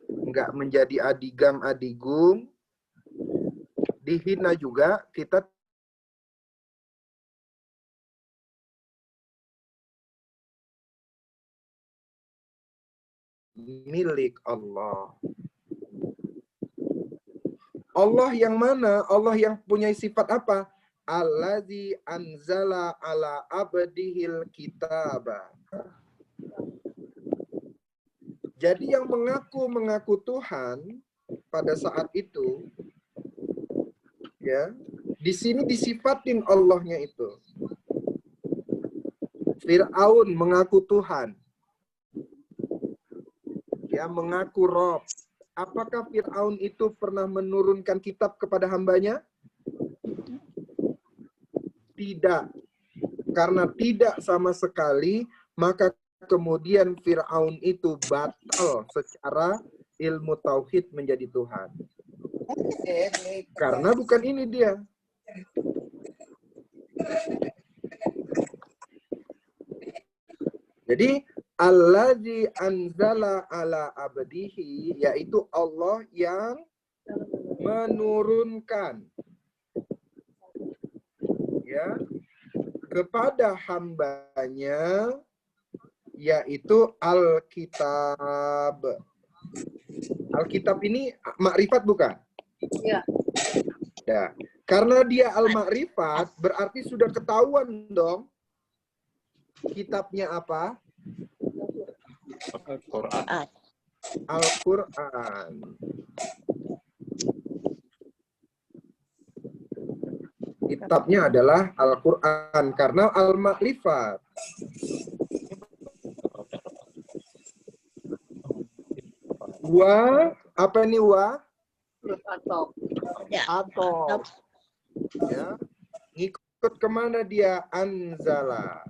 nggak menjadi adigam adigung. Dihina juga kita milik Allah. Allah yang mana? Allah yang punya sifat apa? Allazi anzala ala abdihil kitaba. Jadi yang mengaku Tuhan pada saat itu, ya, di sini disifatin Allahnya itu. Fir'aun mengaku Tuhan, ya, mengaku Rob. Apakah Fir'aun itu pernah menurunkan kitab kepada hambanya? Tidak. Karena tidak sama sekali, maka kemudian Fir'aun itu batal secara ilmu tauhid menjadi Tuhan. Karena bukan ini dia. Jadi allazi anzala ala abdihi, yaitu Allah yang menurunkan, ya, kepada hambanya, yaitu Alkitab. Alkitab ini makrifat bukan? Iya. Ya. Karena dia al-makrifat, berarti sudah ketahuan dong kitabnya apa? Al-Quran. Al-Quran. Kitabnya adalah Al-Quran karena al-makrifat. Wa, apa ini wa? Atau. Ya. Ngikut kemana dia? Anzala.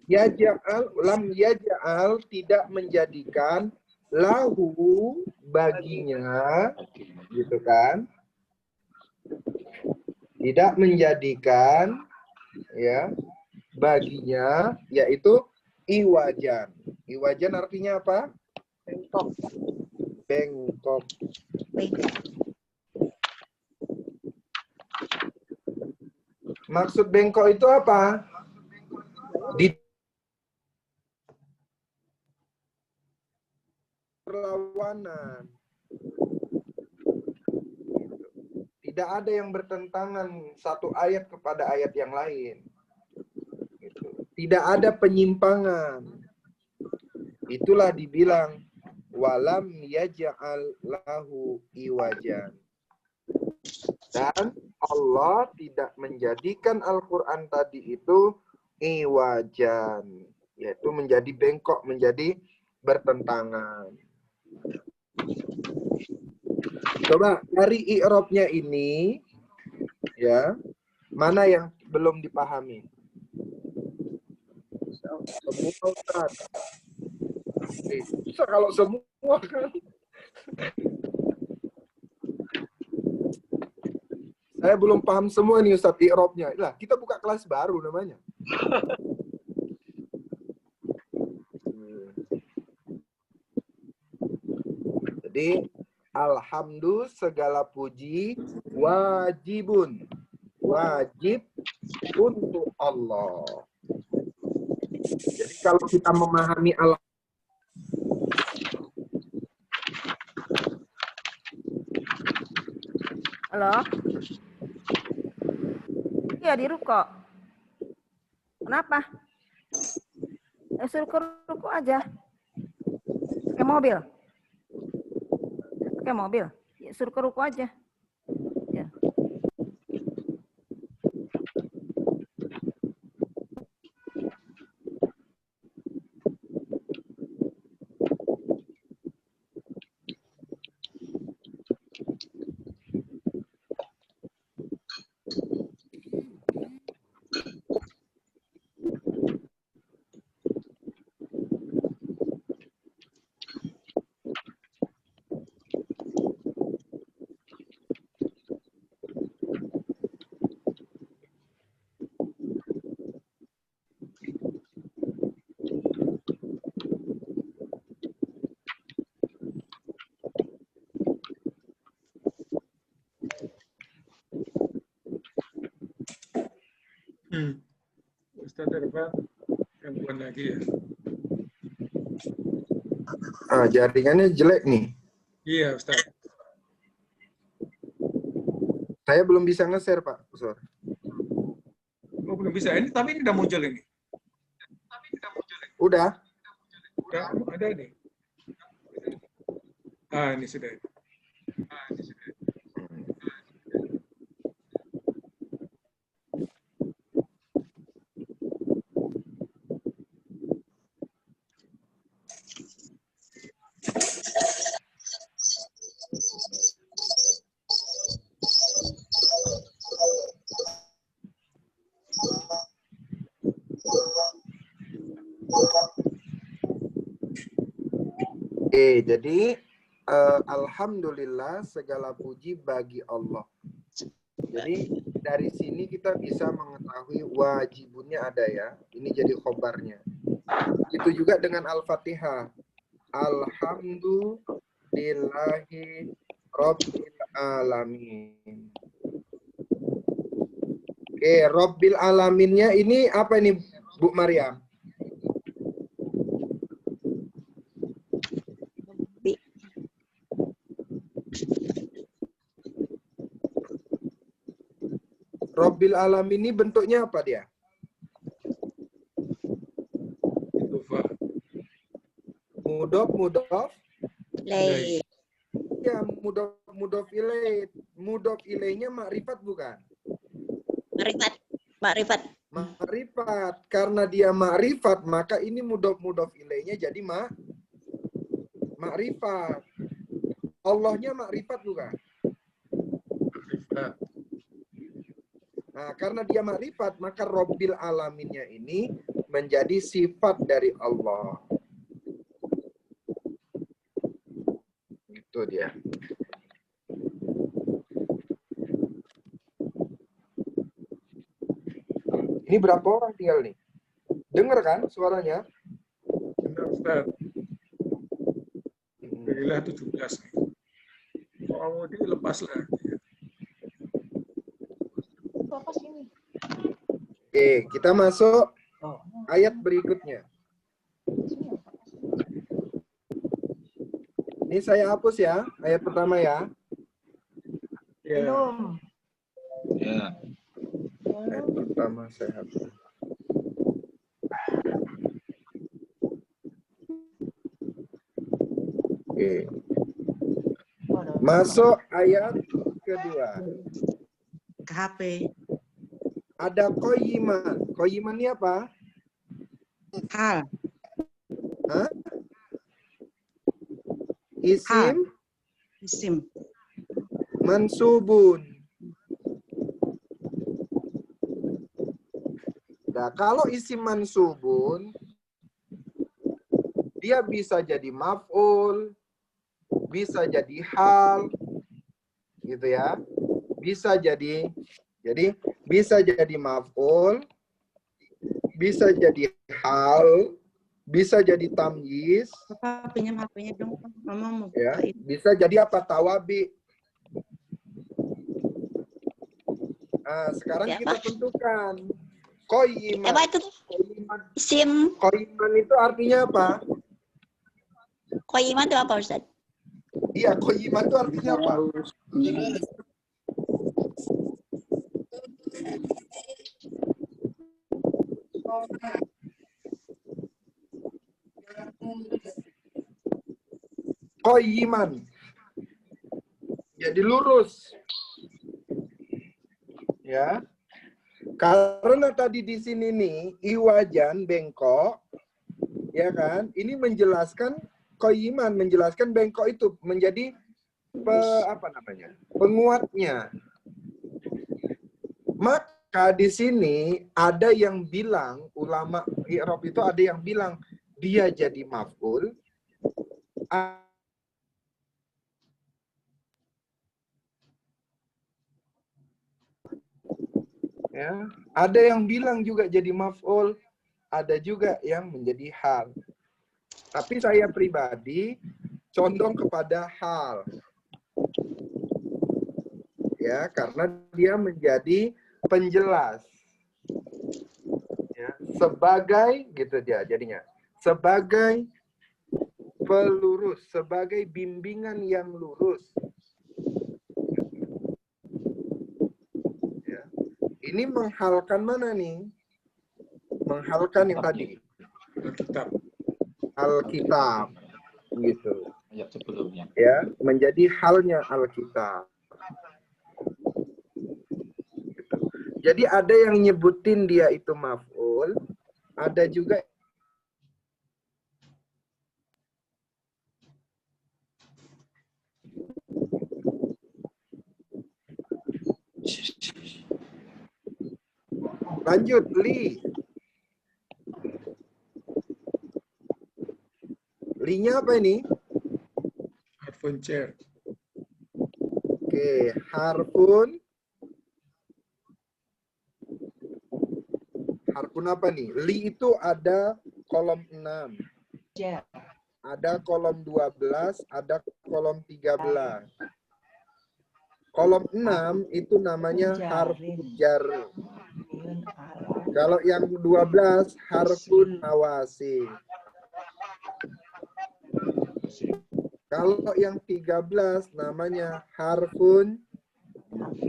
Yaja'al, lam yaja'al, tidak menjadikan, lahu, baginya, gitu kan? Tidak menjadikan, ya, baginya, yaitu iwajan. Iwajan artinya apa? Bengkok. Bengkok. Bengkok. Maksud bengkok itu apa? Di perlawanan. Tidak ada yang bertentangan satu ayat kepada ayat yang lain. Tidak ada penyimpangan. Itulah dibilang walam yaj'al lahu iwajan. Dan Allah tidak menjadikan Al-Quran tadi itu iwajan, yaitu menjadi bengkok, menjadi bertentangan. Coba dari i'rabnya ini, ya, mana yang belum dipahami? Semua Ustaz. Bisa kalau semua kan. Saya belum paham semua nih Ustaz i'rabnya. Lah, kita buka kelas baru namanya. Jadi, alhamdulillah segala puji wajibun. Wajib untuk Allah. Jadi kalau kita memahami Halo? Iya, di ruko. Kenapa? Suruh ke ruko aja. Pakai mobil. Pakai mobil. Ya, suruh ke ruko aja. Ya. Ustaz Irfan, gangguan lagi ya? jaringannya jelek nih. Iya, Ustaz. Saya belum bisa nge-share, Pak. Sorry. Oh, belum bisa. Ini tapi ini udah muncul ini. Udah. Udah ada nih. Ah, ini sudah. Jadi alhamdulillah segala puji bagi Allah. Jadi dari sini kita bisa mengetahui wajibunnya ada ya. Ini jadi khobarnya. Itu juga dengan Al-Fatihah. Alhamdulillahi Rabbil Alamin. Rabbil Alaminnya ini apa ini Bu Maryam? Rabbil Alamin ini bentuknya apa dia? Mudof. Lai. Ya, mudof ilaih. Mudof ilaihnya makrifat bukan? Makrifat. Makrifat. Karena dia makrifat, maka ini mudof ilaihnya jadi makrifat. Allahnya makrifat bukan? Makrifat. Nah, karena dia makrifat, maka Rabbil Alaminnya ini menjadi sifat dari Allah. Itu dia. Ini berapa orang tinggal nih? Dengar kan suaranya? Benar, Ustaz. Berilah 17. Kalau mau dilepaslah. Oke, kita masuk ayat berikutnya. Ini saya hapus ya, ayat pertama ya. Ya. Belum. Ya. Ayat pertama saya hapus. Oke. Masuk ayat kedua. Ke HP. Ada koyiman. Koyiman ini apa? Hal. Hah? Isim Isim. mansubun. Nah, kalau isim mansubun, dia bisa jadi maf'ul, bisa jadi hal, gitu ya. Bisa jadi bisa jadi maf'ul, bisa jadi hal, bisa jadi tamyiz, Bapak pinjam HP-nya dong. Mama mau ya. bukain. Bisa jadi apa? Tawabi. Nah, sekarang Ya, kita Pak. tentukan koyiman. Apa itu tuh? Isim Koyiman itu artinya apa? koyiman itu apa, Ustaz? Iya, koyiman itu artinya apa? Koyiman. Jadi lurus. Ya. Karena tadi di sini nih iwajan bengkok, ya kan? Ini menjelaskan koyiman, menjelaskan bengkok itu menjadi penguatnya. Maka di sini ada yang bilang, ulama i'rab itu ada yang bilang dia jadi maf'ul. Ya, ada yang bilang juga jadi maf'ul, ada juga yang menjadi hal. Tapi saya pribadi condong kepada hal. Ya, karena dia menjadi penjelas. Ya, sebagai gitu dia jadinya. Sebagai pelurus, sebagai bimbingan yang lurus. Ya. Ini menghalkan mana nih? Menghalkan yang tadi. Alkitab. Alkitab. Gitu. Ayat sebelumnya. Ya, menjadi halnya Alkitab. Gitu. Jadi ada yang nyebutin dia itu maf'ul, ada juga lanjut, li. Li-nya apa ini? Harfun cer. Oke, harfun. Harfun apa nih? Li itu ada kolom 6. Ya. Ada kolom 12, ada kolom 13. Kolom 6 itu namanya harfun jar. Kalau yang 12 harfun nawasi. Kalau yang 13 namanya harfun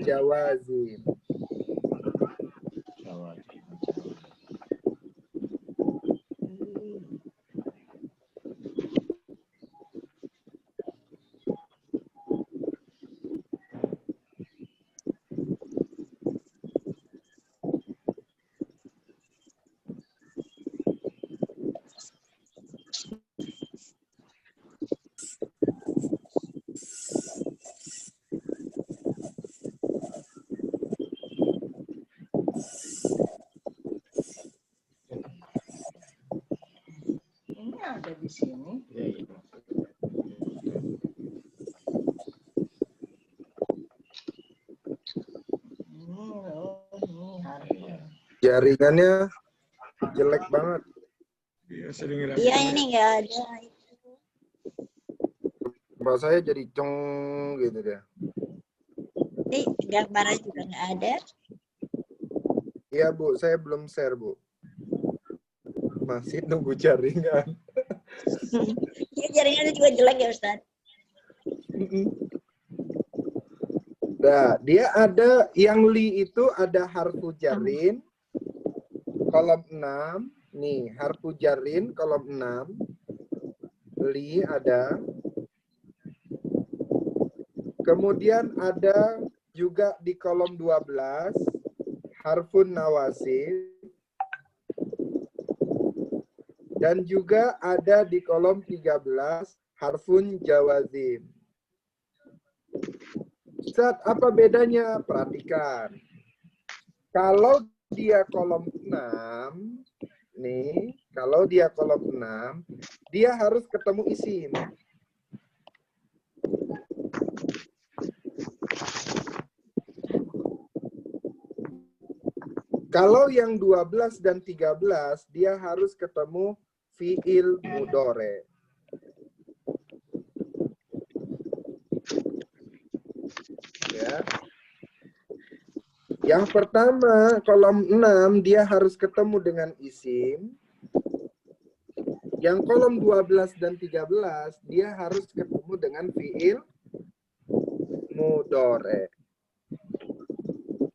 jawazim. Ini ada di sini. Ini harfun. Jaringannya jelek banget. Iya. Sering Iya, ini nggak ada. Mbak saya jadi cong gitu dia. Ini gambarnya juga nggak ada. Iya Bu, saya belum share Bu. Masih nunggu jaringan. Ya, jaringannya juga jelek ya Ustaz. Nah, dia ada yang li itu ada harfu jarin kolom 6. Nih, harfu jarin kolom 6. Li ada. Kemudian ada juga di kolom 12 harfun nawasib. Dan juga ada di kolom 13 harfun jawazim. Ustaz, apa bedanya? Perhatikan. Kalau dia kolom 6, nih, kalau dia kolom 6, dia harus ketemu isim. Kalau yang 12 dan 13, dia harus ketemu fi'il mudhore. Ya. Yang pertama, kolom 6, dia harus ketemu dengan isim. Yang kolom 12 dan 13, dia harus ketemu dengan fi'il mudhore.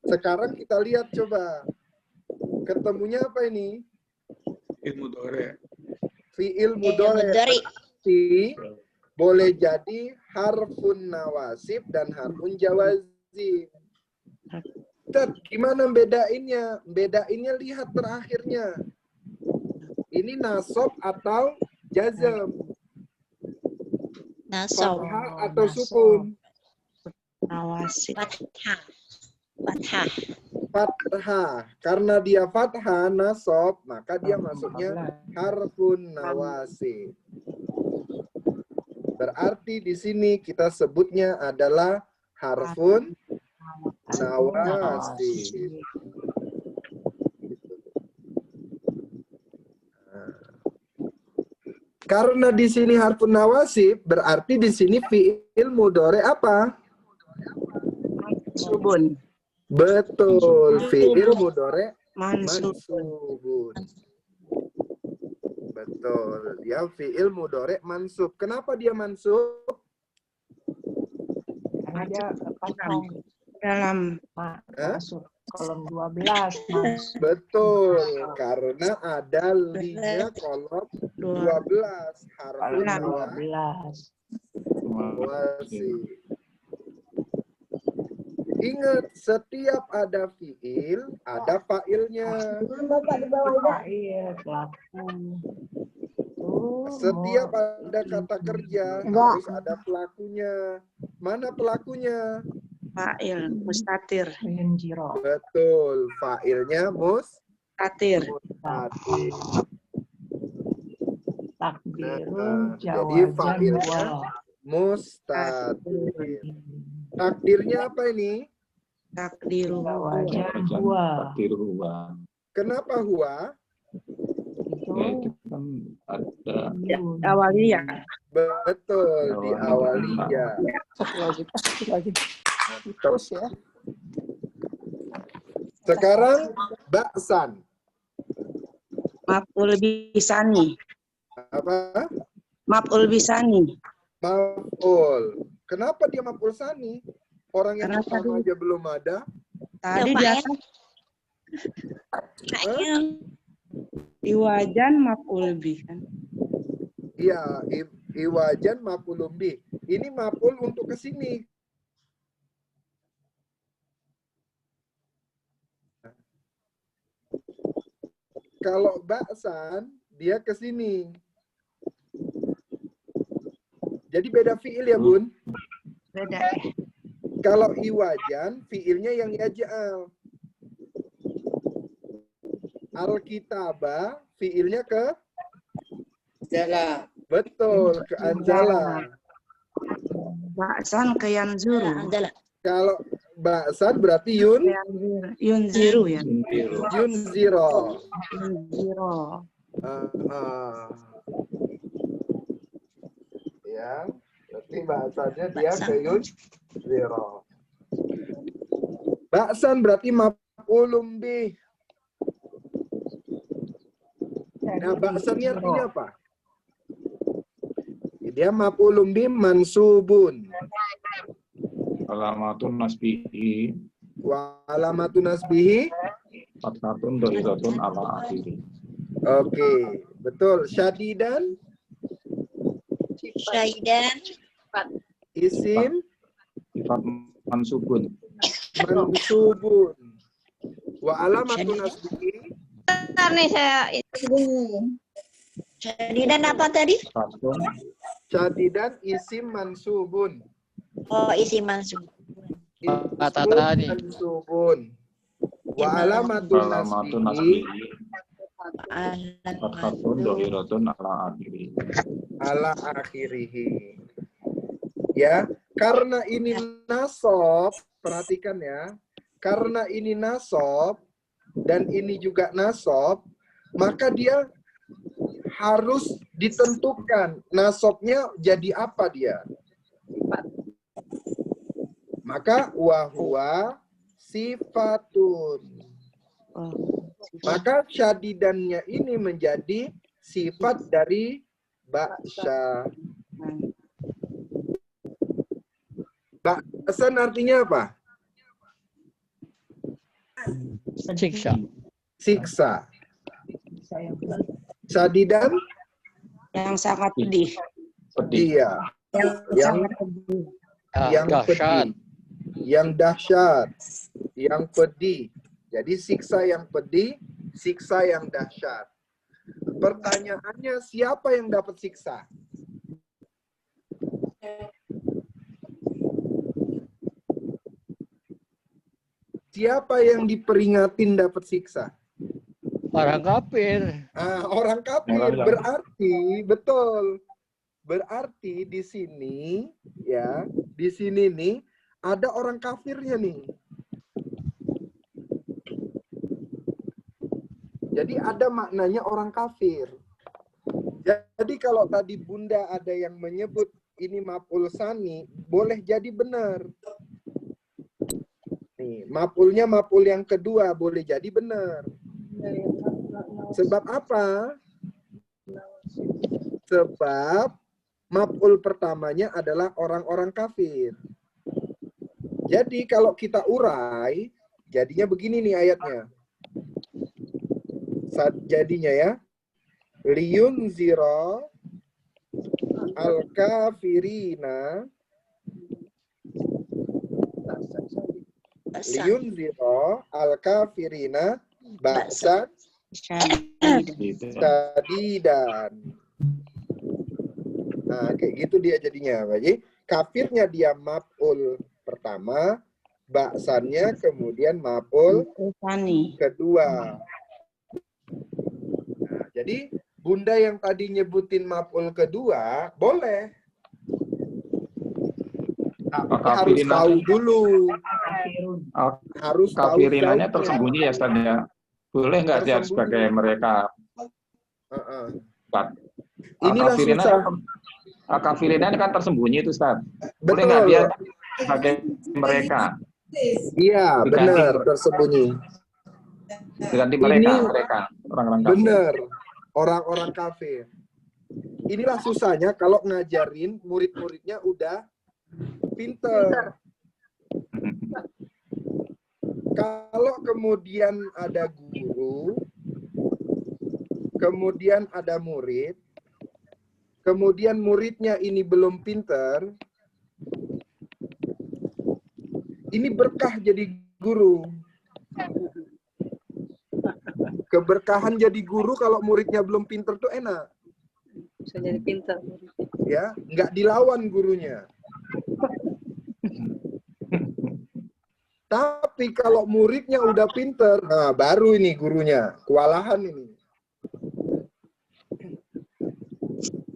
Sekarang kita lihat coba. Ketemunya apa ini? Ilmu dore. Fi'il mudhore. Boleh jadi harfun nawasib dan harfun jawazim. Ustaz, gimana bedainnya? Bedainnya lihat terakhirnya. Ini nasab atau jazm? Nasab. Fathah atau sukun? Nawasib. Fathah. Fathah. Fathah. Karena dia fathah, nasab, maka dia masuknya harfun nawasib. Berarti di sini kita sebutnya adalah harfun nawasib. Karena di sini harfun nawasib, berarti di sini fi'il mudhore apa? Subun. Betul, fi'il mudhore Mansubun. mansubun. Betul, dia fi'il mudhore mansub. Kenapa dia mansub? Karena dia fathah Dalam masuk kolom 12 masuk. Betul, karena ada linya kolom 12 harfun nawasib. Ingat, setiap ada fi'il, ada fa'ilnya. Fa'il, pelaku. Setiap ada kata kerja, harus ada pelakunya. Mana pelakunya? fa'il mustatir. Menjiro. Betul, fa'ilnya Tatir. mustatir. Takdirun Jadi jawaban fa'ilnya mustatir. Takdirnya apa ini? Takdiru. jawaban huwa. Takdir huwa. Kenapa huwa? Itu Ada Awalnya ya. Betul, diawali ya. Terus ya. Sekarang baksan. Maf'ul bisani. Apa? Maf'ul bisani. Maf'ul. Kenapa dia maf'ul sani? Orang yang Karena pertama aja belum ada. Tadi Ya, biasa iwajan maf'ul bih kan. Iya, iwajan maf'ulun bih. Ini maf'ul untuk ke sini. Kalau baksan, dia ke sini. Jadi beda fi'il ya, Bun? Beda. Kalau iwajan, fi'ilnya yang yaj'al. Al-kitaba, fi'ilnya ke? Jala. Betul, ke anjala. Baksan ke yanzuru. Kalau baksan berarti Yunziru ya. yunziro. Yunziro. Ya, berarti bahasanya dia keyun zero. Baksan berarti maf'ulun bih. Nah, baksannya artinya apa? Dia maf'ulun bih mansubun. Alamatun nasbihi. Wa alamatun nasbihi. Fathun dhahiratun ala akhiri. Oke, betul. Syadidan. Syaidan. Isim. Sifat mansubun. Mansubun. Wa alamatun nasbihi. Bentar nih saya itu. Syaidan apa tadi? Fathun. Syadidan isim mansubun. Oh, isi mansub. Kata Ismun tadi. mansubun. Wa alamatun Alamatun nasbihi. nasbihi. Fathun dhahiratun ala akhiri. Ala akhirihi. Ya, karena ini nasab, perhatikan ya. Karena ini nasab dan ini juga nasab, maka dia harus ditentukan nasabnya jadi apa dia. Maka wahwa sifatun. Maka syadidannya ini menjadi sifat dari ba'sya. Ba'san artinya apa? Siksa. Siksa. Syadidan Yang sangat pedih. Pedih. iya. Yang Dahsyat. pedih. Yang dahsyat. Yang pedih. Jadi siksa yang pedih, siksa yang dahsyat. Pertanyaannya, siapa yang dapat siksa? Siapa yang diperingatin dapat siksa? Orang kafir. Orang kafir. Berarti, betul. Berarti di sini, ya, di sini nih, ada orang kafirnya nih. Jadi ada maknanya orang kafir. Jadi kalau tadi Bunda ada yang menyebut ini maf'ul sani, boleh jadi benar. Nih, maf'ulnya maf'ul yang kedua boleh jadi benar. Sebab apa? Sebab maf'ul pertamanya adalah orang-orang kafir. Jadi kalau kita urai, jadinya begini nih ayatnya. Jadinya ya, liyunzira al-kafirina liyunzira al-kafirina ba'san syadidan. Nah, kayak gitu dia jadinya. Jadi kafirnya dia maf'ul pertama, ba'sannya kemudian maf'ul kedua. Nah, jadi Bunda yang tadi nyebutin maf'ul kedua, boleh. Tapi harus tahu dulu. Harus tahu. Kafirinanya tersembunyi ya, Ustaz ya. Boleh nggak dia sebagai mereka? Inilah susah. Kafirinanya kan tersembunyi itu, Ustaz. Boleh nggak dia sebagai mereka? Iya, benar, tersembunyi. Diganti mereka, orang-orang kafir. Benar, orang-orang kafir. Inilah susahnya kalau ngajarin murid-muridnya udah pinter. Kalau kemudian ada guru, kemudian ada murid, kemudian muridnya ini belum pinter, ini berkah jadi guru. Keberkahan jadi guru kalau muridnya belum pinter tuh enak. Bisa jadi pinter. Ya, nggak dilawan gurunya. Tapi kalau muridnya udah pinter, nah baru ini gurunya kewalahan ini.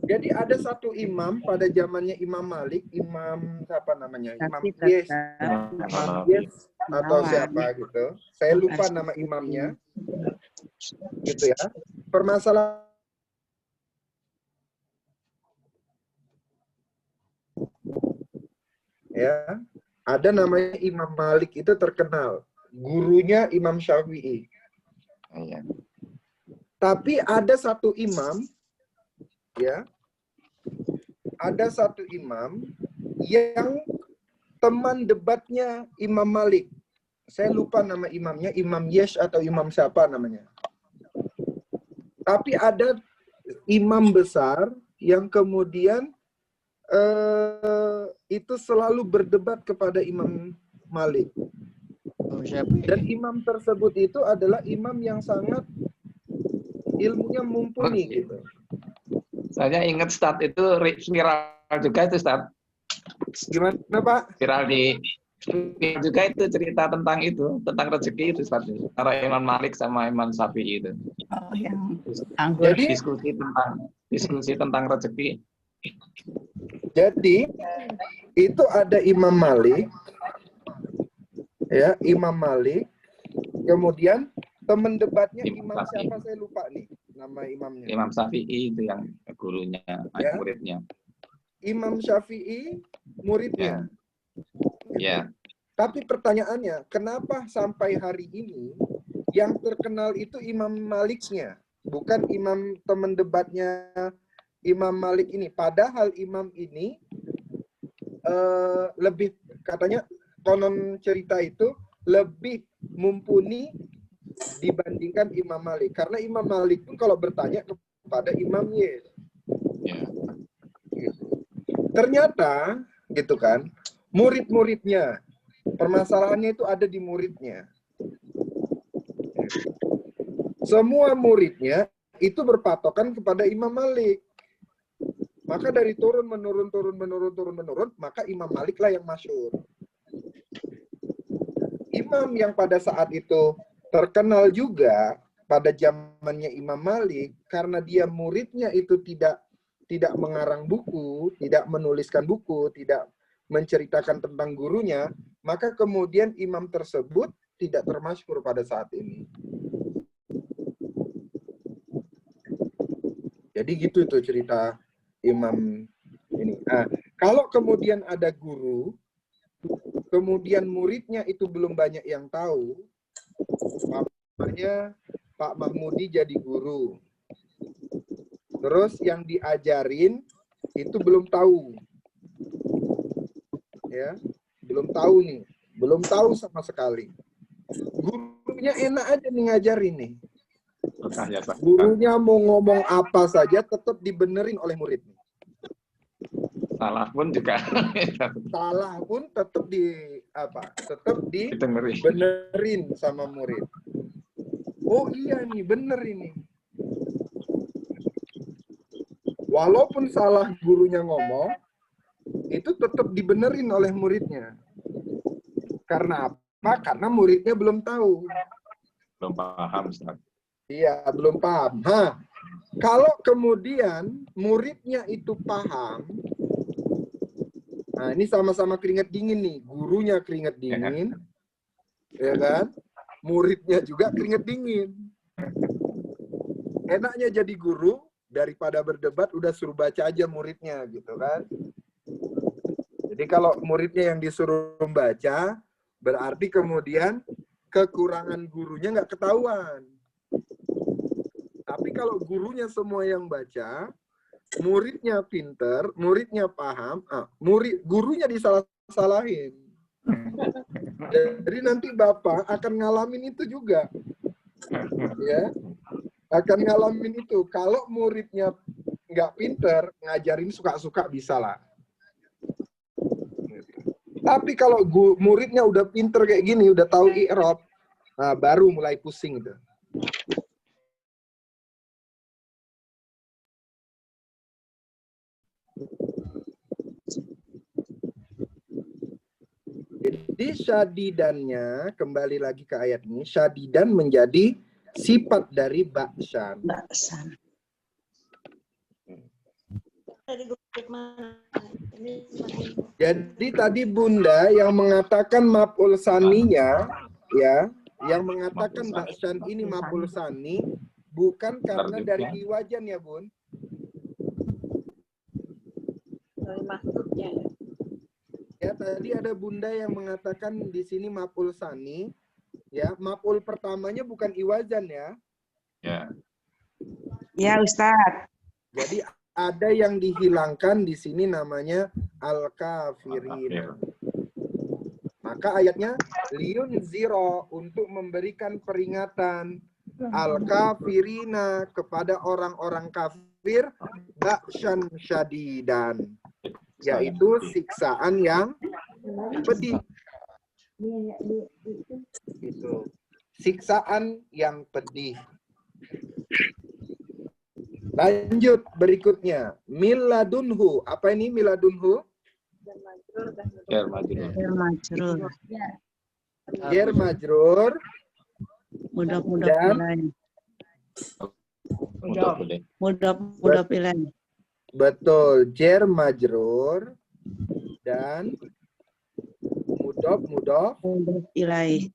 Jadi ada satu imam pada zamannya Imam Malik, Imam siapa namanya? Imam Yes atau siapa gitu. Saya lupa nama imamnya. Gitu ya. Permasalahan ya, ada namanya Imam Malik, itu terkenal. Gurunya Imam Syafi'i. Iya. Tapi ada satu imam, ya, ada satu imam yang teman debatnya Imam Malik. Saya lupa nama imamnya, Imam Yesh atau imam siapa namanya. Tapi ada imam besar yang kemudian itu selalu berdebat kepada Imam Malik. Dan imam tersebut itu adalah imam yang sangat ilmunya mumpuni gitu. Saya ingat Ustaz itu viral juga itu Ustaz. Gimana Pak? Viral juga itu cerita tentang itu, tentang rezeki itu Ustaz. Antara Imam Malik sama Imam Syafi'i itu. Oh, yang Jadi diskusi tentang rezeki. Jadi itu ada Imam Malik, ya, Imam Malik. Kemudian teman debatnya Imam siapa saya lupa nih nama imamnya. Imam Syafi'i itu yang gurunya, ya. muridnya. Imam Syafi'i muridnya. Ya. Tapi pertanyaannya, kenapa sampai hari ini yang terkenal itu Imam Maliknya, bukan imam teman debatnya Imam Malik ini? Padahal imam ini lebih, katanya konon cerita itu lebih mumpuni dibandingkan Imam Malik. Karena Imam Malik pun kalau bertanya kepada Imam Yesh. Ya. Ternyata gitu kan, murid-muridnya, permasalahannya itu ada di muridnya. Semua muridnya itu berpatokan kepada Imam Malik. Maka dari turun menurun, maka Imam Malik lah yang masyhur. Imam yang pada saat itu terkenal juga pada zamannya Imam Malik, karena dia muridnya itu tidak mengarang buku, tidak menuliskan buku, tidak menceritakan tentang gurunya, maka kemudian imam tersebut tidak termasyhur pada saat ini. Jadi gitu tuh cerita imam ini. Nah, kalau kemudian ada guru, kemudian muridnya itu belum banyak yang tahu, namanya Pak Mahmudi jadi guru. Terus yang diajarin itu belum tahu. Ya, belum tahu nih. Belum tahu sama sekali. Gurunya enak aja nih ngajarin nih. Gurunya mau ngomong apa saja tetap dibenerin oleh murid. Salah pun juga. Salah pun tetap dibenerin sama murid. Oh iya nih, bener ini. Walaupun salah gurunya ngomong, itu tetap dibenerin oleh muridnya. Karena apa? Karena muridnya belum tahu. Belum paham, Ustaz. Iya, belum paham. Kalau kemudian muridnya itu paham, nah ini sama-sama keringat dingin nih. Gurunya keringat dingin, ya kan? Muridnya juga keringat dingin. Enaknya jadi guru, daripada berdebat, udah suruh baca aja muridnya, gitu kan? Jadi kalau muridnya yang disuruh membaca, berarti kemudian kekurangan gurunya nggak ketahuan. Tapi kalau gurunya semua yang baca, muridnya pinter, muridnya paham, gurunya disalah-salahin. Jadi nanti Bapak akan ngalamin itu juga. Ya, akan ngalamin itu. Kalau muridnya nggak pinter, ngajarin suka-suka bisa lah. Tapi kalau muridnya udah pinter kayak gini, udah tahu i'rab, nah baru mulai pusing itu. Jadi syadidannya, kembali lagi ke ayat ini, syadidan menjadi sifat dari ba'san. Jadi tadi Bunda yang mengatakan maf'ul saninya, ya, yang mengatakan ba'san ini maf'ul sani, bukan karena dari iwajan ya Bun. Dari maksudnya ya. Ya, tadi ada Bunda yang mengatakan di sini maf'ul tsani. Ya, maf'ul pertamanya bukan iwazan ya. Ya. Ya, Ustaz. Jadi ada yang dihilangkan di sini namanya al-kafirina. Maka ayatnya liun ziro, untuk memberikan peringatan al-kafirina kepada orang-orang kafir ba'syan syadidan, yaitu siksaan yang pedih. Gitu. Siksaan yang pedih. Lanjut berikutnya, miladunhu. Apa ini miladunhu? Jar majrur. Jar majrur. Mudah-mudah Dan mudah ilaih. betul, jar majrur dan mudof ilaih.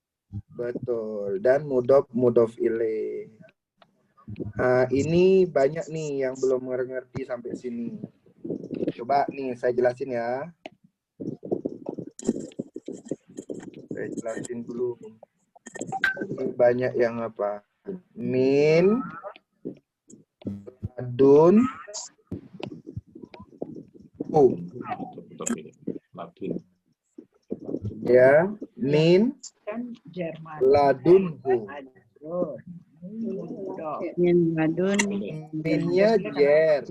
Betul, dan mudof ilaih. Nah, ini banyak nih yang belum ngerti sampai sini. Coba nih saya jelasin ya. Saya jelasin dulu. Ini banyak yang apa? Min, ladun, ya, min, ladunhu. Min ladun. Minnya jer.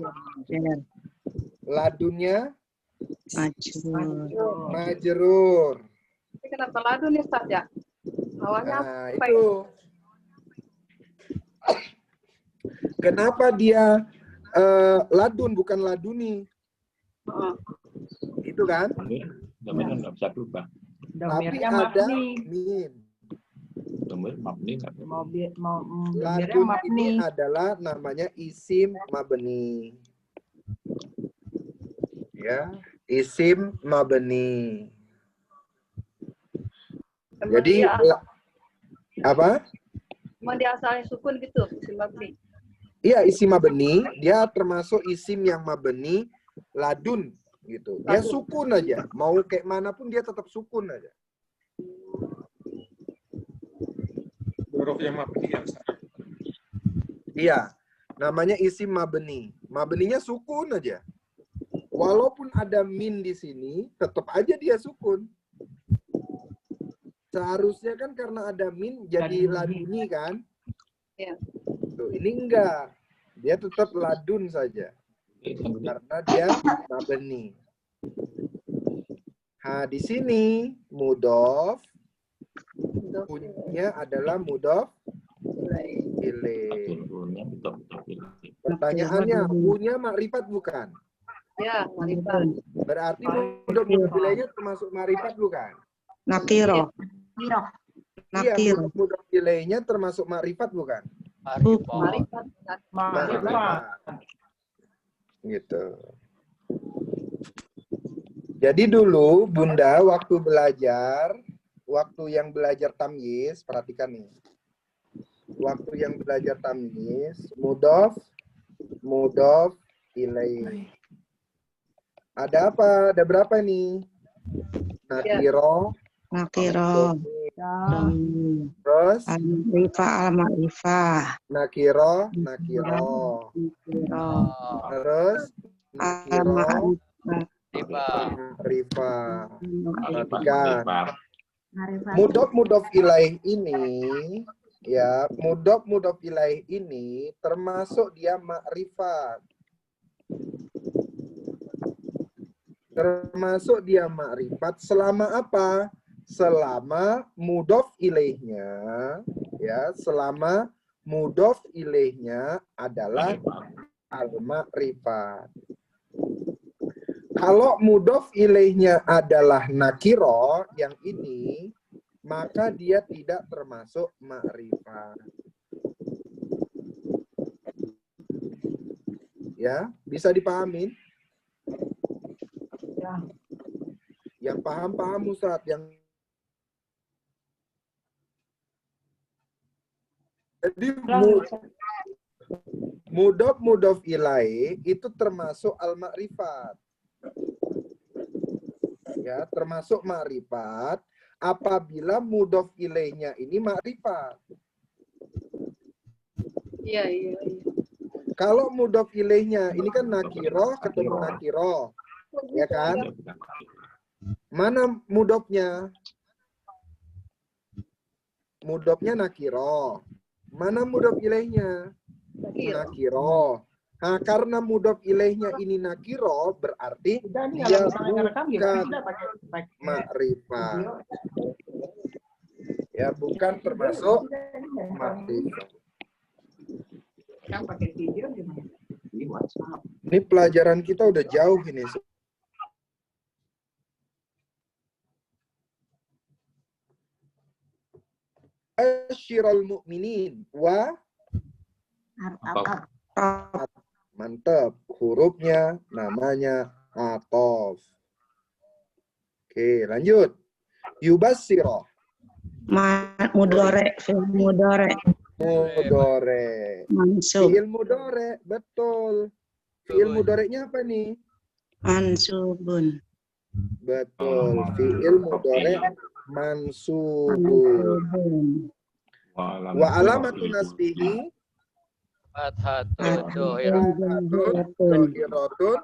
Ladunnya majrur. Ini kenapa ladun nih, Ustaz ya? Awalnya Nah, apa itu. Kenapa dia ladun bukan laduni? Itu kan? Domainnya nggak bisa berubah. Tapi ada min. Domir mabni. Ladun ini adalah namanya isim mabni. Ya, isim mabni. Jadi apa? Emang dia asalnya sukun gitu, isim mabni. Iya, isim mabni, dia termasuk isim yang mabni ladun gitu. Dia sukun aja. Mau kayak manapun dia tetap sukun aja. Huruf yang mabni yang Iya, namanya isim mabni. Mabninya sukun aja. Walaupun ada min di sini, tetap aja dia sukun. Seharusnya kan karena ada min jadi laduni kan? Iya. Tuh, ini enggak. Dia tetap ladun saja. Karena dia mabni. Nah, di sini mudof punya adalah mudof ilaih. Pertanyaannya, punya makrifat bukan? Ya, makrifat. Berarti mudof ilaihnya termasuk makrifat bukan? Nakiro. Iya, mudof ilaihnya termasuk makrifat bukan? Makrifat. Gitu. Jadi dulu Bunda waktu belajar, waktu yang belajar tamyiz, perhatikan nih. Waktu yang belajar tamyiz, mudof ilaih. Ada apa? Ada berapa nih? Nakiro. Terus al-ma'rifah. Nakiro. Terus nakiro. Rifa. Perhatikan. Mudof ilaih ini, ya, mudof ilaih ini termasuk dia makrifat. Termasuk dia makrifat selama apa? Selama mudof ilaihnya, ya, selama mudof ilaihnya adalah al-makrifat. Kalau mudof ilaihnya adalah nakiro yang ini, maka dia tidak termasuk makrifat. Ya, bisa dipahamin? Ya. Yang paham Ustaz, yang jadi mudof ilaih itu termasuk al-makrifat. Ya, termasuk makrifat apabila mudhof ilaihnya ini makrifat. Iya, iya, iya. Kalau mudhof ilaihnya ini kan nakiroh ketemu nakiroh, ya kan? Mana mudhofnya? Mudhofnya nakiroh. Mana mudhof ilaihnya? Nakiroh. Nah, karena mudhof ilaihnya ini nakiro, berarti dia bukan makrifat. Ya, bukan termasuk makrifat. Ini pelajaran kita udah jauh ini. Asyirul mu'minin wa mantap, hurufnya namanya atof. Oke, lanjut. Yubassiro. Mudore, mudore. Mudore. Mansub. Fi'il mudore, betul. Fi'il mudorenya apa nih? Mansubun. Betul. Fi'il mudore mansubun. Wa alamatu nasbihi Fathatun dohiratun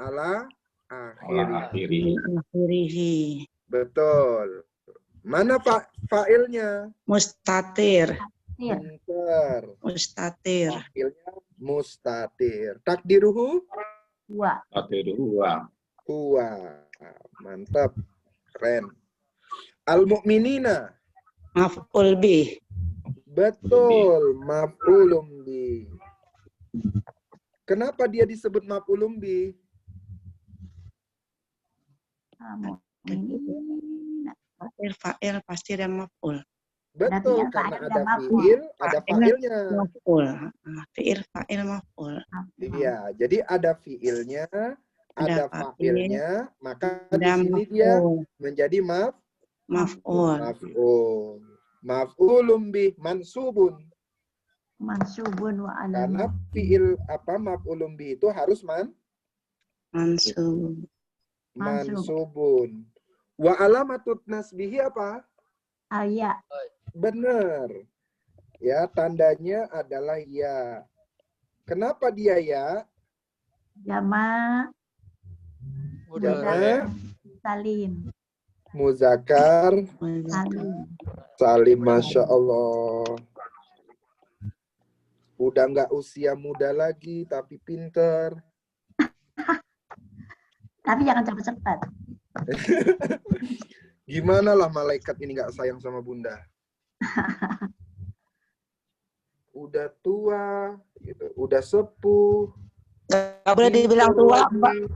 ala akhiri. Akhirihi. Betul. Mana fa'ilnya? Mustatir. Pinter. Mustatir. Fa'ilnya mustatir. Takdiruhu? Huwa. Mantap. Keren. Al-mu'minina. Maf'ul bih. Betul, maf'ulun bih. Kenapa dia disebut maf'ulun bih? Fa'il pasti ada maf'ul. Betul, karena ada fi'il, ada fa'ilnya. Maf'ul. Fi'il, fa'il, maf'ul. Iya, jadi ada fi'ilnya, ada fa'ilnya, maka di ada sini dia maf'ul. menjadi Maf'ul. maf'ul. Maf'ulun bih mansubun. Mansubun wa Karena alamat. fi'il maf'ulun bih itu harus Mansub. mansubun. Wa alamatut nasbihi apa? Ayat. Benar. Ya, tandanya adalah ya. Kenapa dia ya? Jama. Jama. Salim. Muzakkar. Salim. Salim, Masya Allah. Udah nggak usia muda lagi, tapi pinter. Tapi jangan cepat-cepat. Gimana lah malaikat ini nggak sayang sama bunda? Udah tua, gitu. Udah sepuh. Gak boleh dibilang tua,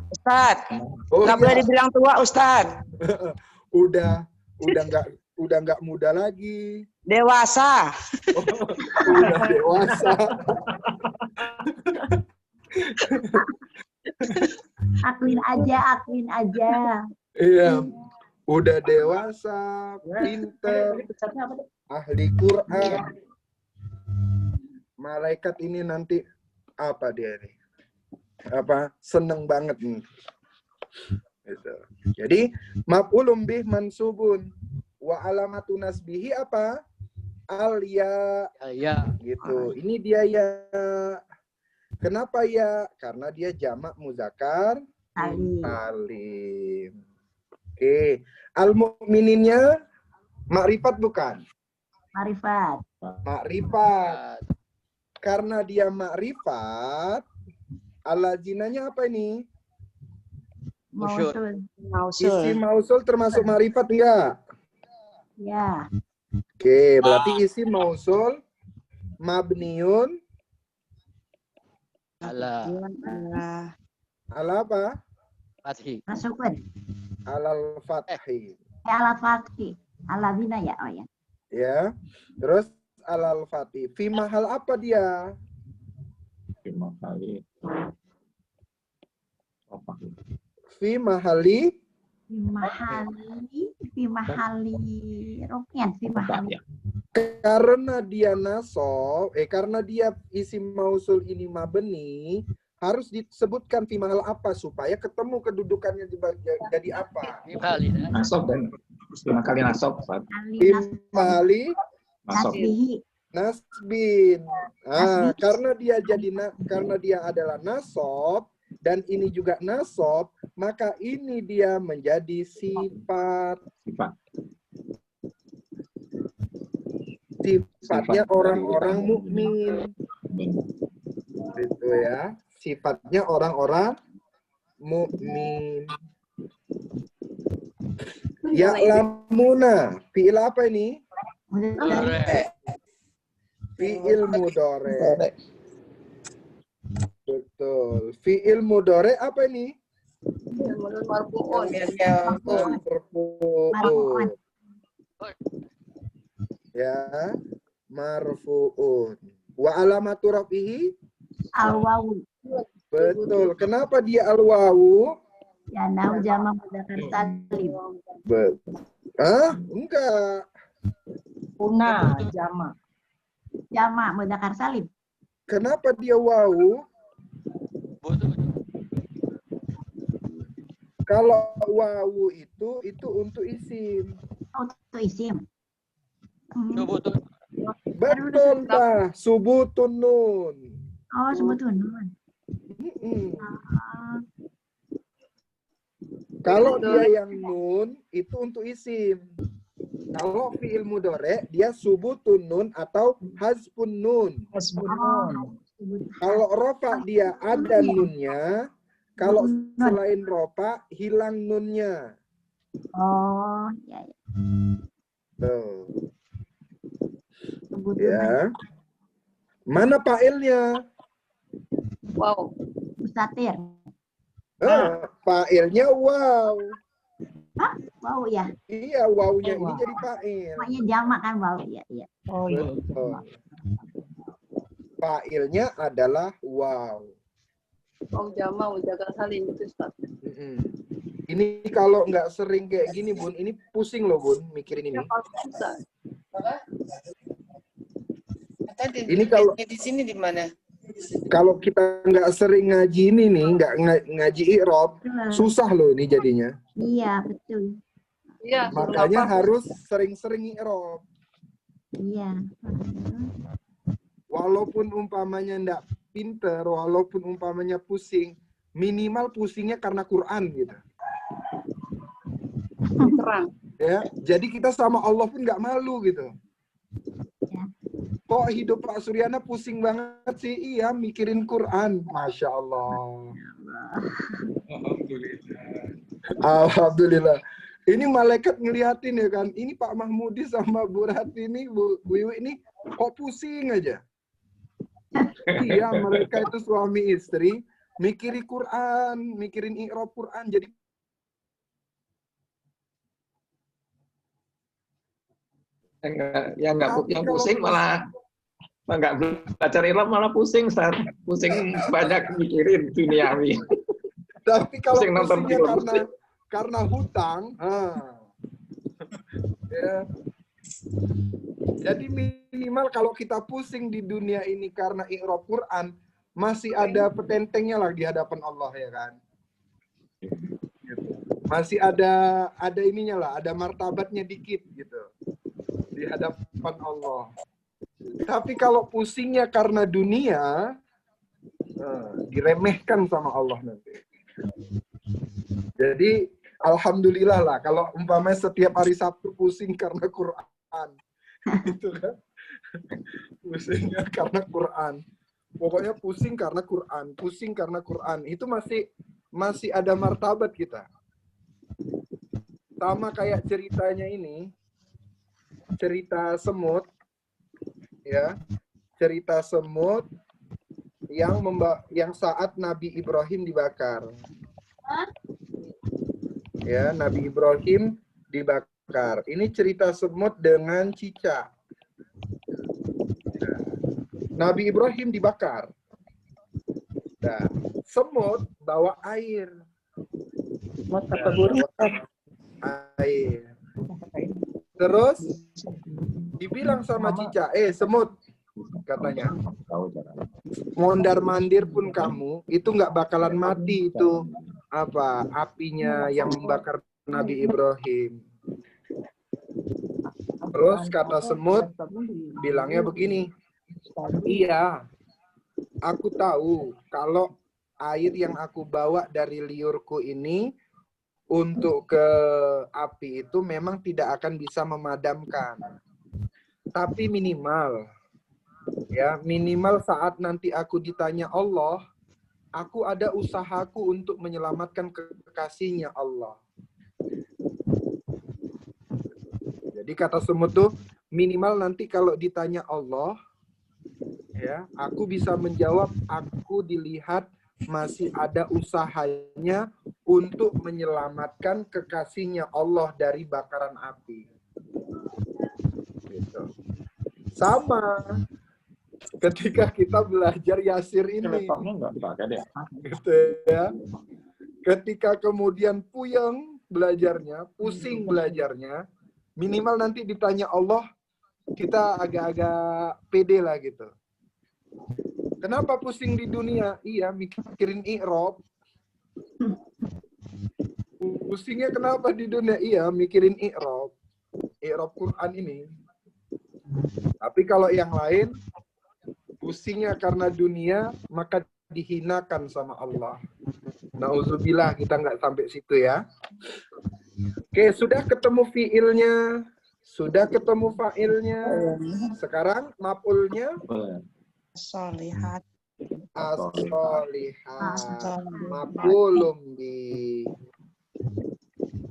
Ustaz. Gak boleh dibilang tua, Ustaz. udah nggak muda lagi. Dewasa. Udah dewasa. Akuin aja. Iya. Udah dewasa, pinter, ahli Quran. Malaikat ini nanti apa dia nih? Seneng banget nih. Gitu. Jadi maf'ulun bih mansubun wa alamatu nasbihi apa? Al-ya. Gitu. Ini dia ya. Kenapa ya? Karena dia jamak muzakkar salim. Oke. Al-mu'mininnya makrifat bukan? Makrifat. Karena dia makrifat, al-lazinanya apa ini? Mausul. Isim mausul termasuk makrifat enggak? Ya. Oke, berarti isim mausul mabniun ala apa? fathi. Masukkan. Alal fathi. Ala fathi. Ala bina ya, oh ya. Ya. Terus alal fathi. Fi mahal apa dia? Fi mahali. Fi mahali. Fi mahali rukyan, fi mahali. Karena dia nasab, karena dia isim mausul ini mabni, harus disebutkan fi mahal apa supaya ketemu kedudukannya jadi apa? Nasab dan 5 kali nasab, Ustaz. Fi mahali Nasab. nasbin. Karena dia adalah nasab dan ini juga nasab, maka ini dia menjadi sifat. Sifatnya orang-orang mukmin. Itu ya. Sifatnya orang-orang mukmin. Ya'lamuna. Fi'il apa ini? Fi'il mudhari. Betul. Fi'il mudhari apa ini? Marfu'un. Marfu'un. Ya, marfu'un. Wa alamatu rafihi? Al-wawu. Betul. Kenapa dia al-wawu? Ya, nau jama mudzakkar salim. Enggak. Una, jama. Jama mudzakkar salim. Kenapa dia wawu? Kalau wawu itu untuk isim. Untuk isim. Betul, Pak. Subutun nun. Oh, sebutun nun. Kalau dia yang nun, itu untuk isim. Kalau fi'il mudhari, dia subutun nun atau hazfun nun. Kalau rofa dia ada nunnya. Kalau selain rofa, hilang nunnya. Oh, ya. Tuh. Ya. Mana fa'ilnya? Wow. Mustatir. Fa'ilnya wow. Hah? Wow ya? Iya, wawnya ini jadi fa'il. Makanya jamak kan wow ya. Iya. Oh iya. Fa'ilnya adalah wow. Oh, jama jaga saling itu, Ustaz. Ini kalau nggak sering kayak gini, Bun, ini pusing loh, Bun, mikirin ini. Ini kalau di sini di mana? Kalau kita nggak sering ngaji ini nih, nggak ngaji i'rab, susah loh ini jadinya. Iya, betul. Iya. Makanya harus sering-sering i'rab. Iya. Walaupun umpamanya nggak pinter, walaupun umpamanya pusing, minimal pusingnya karena Quran gitu. Terang. Ya, jadi kita sama Allah pun nggak malu gitu. Kok hidup Pak Suryana pusing banget sih? Iya, mikirin Quran. Masya Allah. Alhamdulillah. Ini malaikat ngeliatin ya kan. Ini Pak Mahmudi sama Bu Rati ini, Bu Iwi ini kok pusing aja. Iya, mereka itu suami istri, mikirin Quran, mikirin i'rab Quran. Jadi yang pusing malah nggak belajar ilmu malah pusing, Ustaz. Pusing banyak mikirin duniawi. Tapi kalau pusing nonton pusingnya karena hutang, ya. Jadi minimal kalau kita pusing di dunia ini karena i'rab Quran, masih ada petentengnya lah di hadapan Allah ya kan. Masih ada ininya lah, ada martabatnya dikit gitu di hadapan Allah. Tapi kalau pusingnya karena dunia, diremehkan sama Allah nanti. Jadi alhamdulillah lah kalau umpamanya setiap hari Sabtu pusing karena Quran. Gitu kan. Pusingnya karena Quran. Pokoknya pusing karena Quran, pusing karena Quran. Itu masih ada martabat kita. Sama kayak ceritanya ini. Cerita semut, ya, cerita semut yang saat Nabi Ibrahim dibakar, ya, Nabi Ibrahim dibakar. Ini cerita semut dengan cicak. Nabi Ibrahim dibakar. Nah, semut bawa air. Air. Terus dibilang sama cicak, semut, katanya, mondar-mandir pun kamu, itu nggak bakalan mati itu apinya yang membakar Nabi Ibrahim. Terus kata semut bilangnya begini, iya, aku tahu kalau air yang aku bawa dari liurku ini untuk ke api itu memang tidak akan bisa memadamkan. Tapi minimal saat nanti aku ditanya Allah, aku ada usahaku untuk menyelamatkan kekasihnya Allah. Jadi kata semut tuh, minimal nanti kalau ditanya Allah, ya, aku bisa menjawab, aku dilihat masih ada usahanya untuk menyelamatkan kekasihnya Allah dari bakaran api. Gitu. Sama ketika kita belajar Yasir ini. Gitu ya. Ketika kemudian puyeng belajarnya, pusing belajarnya, minimal nanti ditanya Allah, kita agak-agak pede lah gitu. Kenapa pusing di dunia? Iya, mikirin i'rab. Pusingnya kenapa di dunia? Iya, mikirin i'rab. I'rab Quran ini. Tapi kalau yang lain, pusingnya karena dunia, maka dihinakan sama Allah. Nauzubillah, kita nggak sampai situ ya. Oke, sudah ketemu fiilnya, sudah ketemu fa'ilnya. Sekarang maf'ulnya. Solihat. As-solihat. Maf'ulun bi.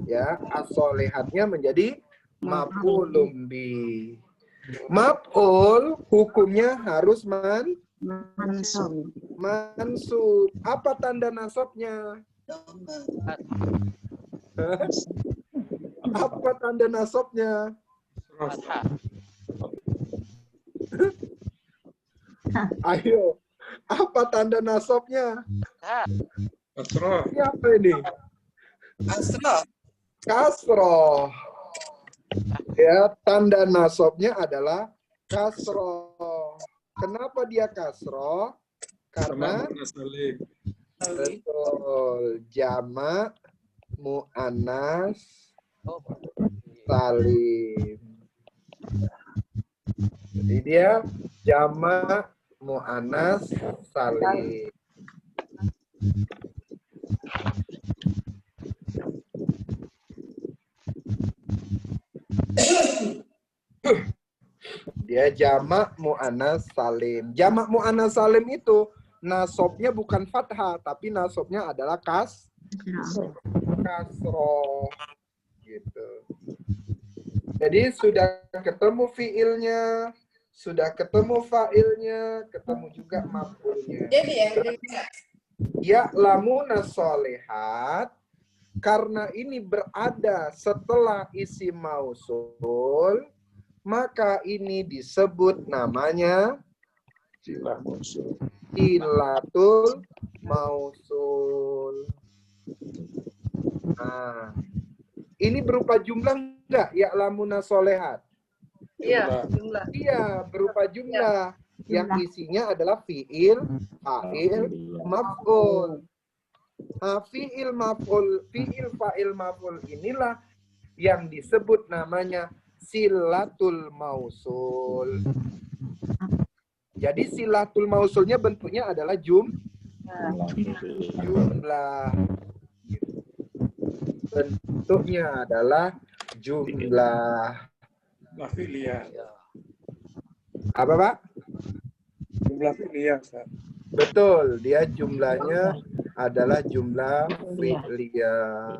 Ya, as-solihatnya menjadi maf'ulun bi. Maf'ul hukumnya harus mansub. Apa tanda nasabnya? Apa tanda nasabnya? Ayo, apa tanda nasabnya? Kasroh. Apa ini? Kasroh. Kasroh. Ya, tanda nasabnya adalah kasroh. Kenapa dia kasroh? Karena betul, jamak mu'annas salim. Jadi dia jamak mu'annas salim. Dia jamak mu'annas salim. Jamak mu'annas salim itu nasabnya bukan fathah, tapi nasabnya adalah kasroh. Gitu. Jadi sudah ketemu fiilnya, sudah ketemu fa'ilnya, ketemu juga maf'ulnya. Ya'lamuna sholihat, karena ini berada setelah isim mausul, maka ini disebut namanya silatul mausul. Nah, ini berupa jumlah enggak? Ya'lamuna sholihat. Iya, jumlah. Iya, berupa jumlah. Yang isinya adalah fiil, fa'il, maf'ul. Nah, fiil, fa'il, maf'ul inilah yang disebut namanya silatul mausul. Jadi silatul mausulnya bentuknya adalah jumlah. Bentuknya adalah jumlah. Apa, Pak? Jumlah fi'liyah. Betul, dia jumlahnya adalah jumlah fi'liyah.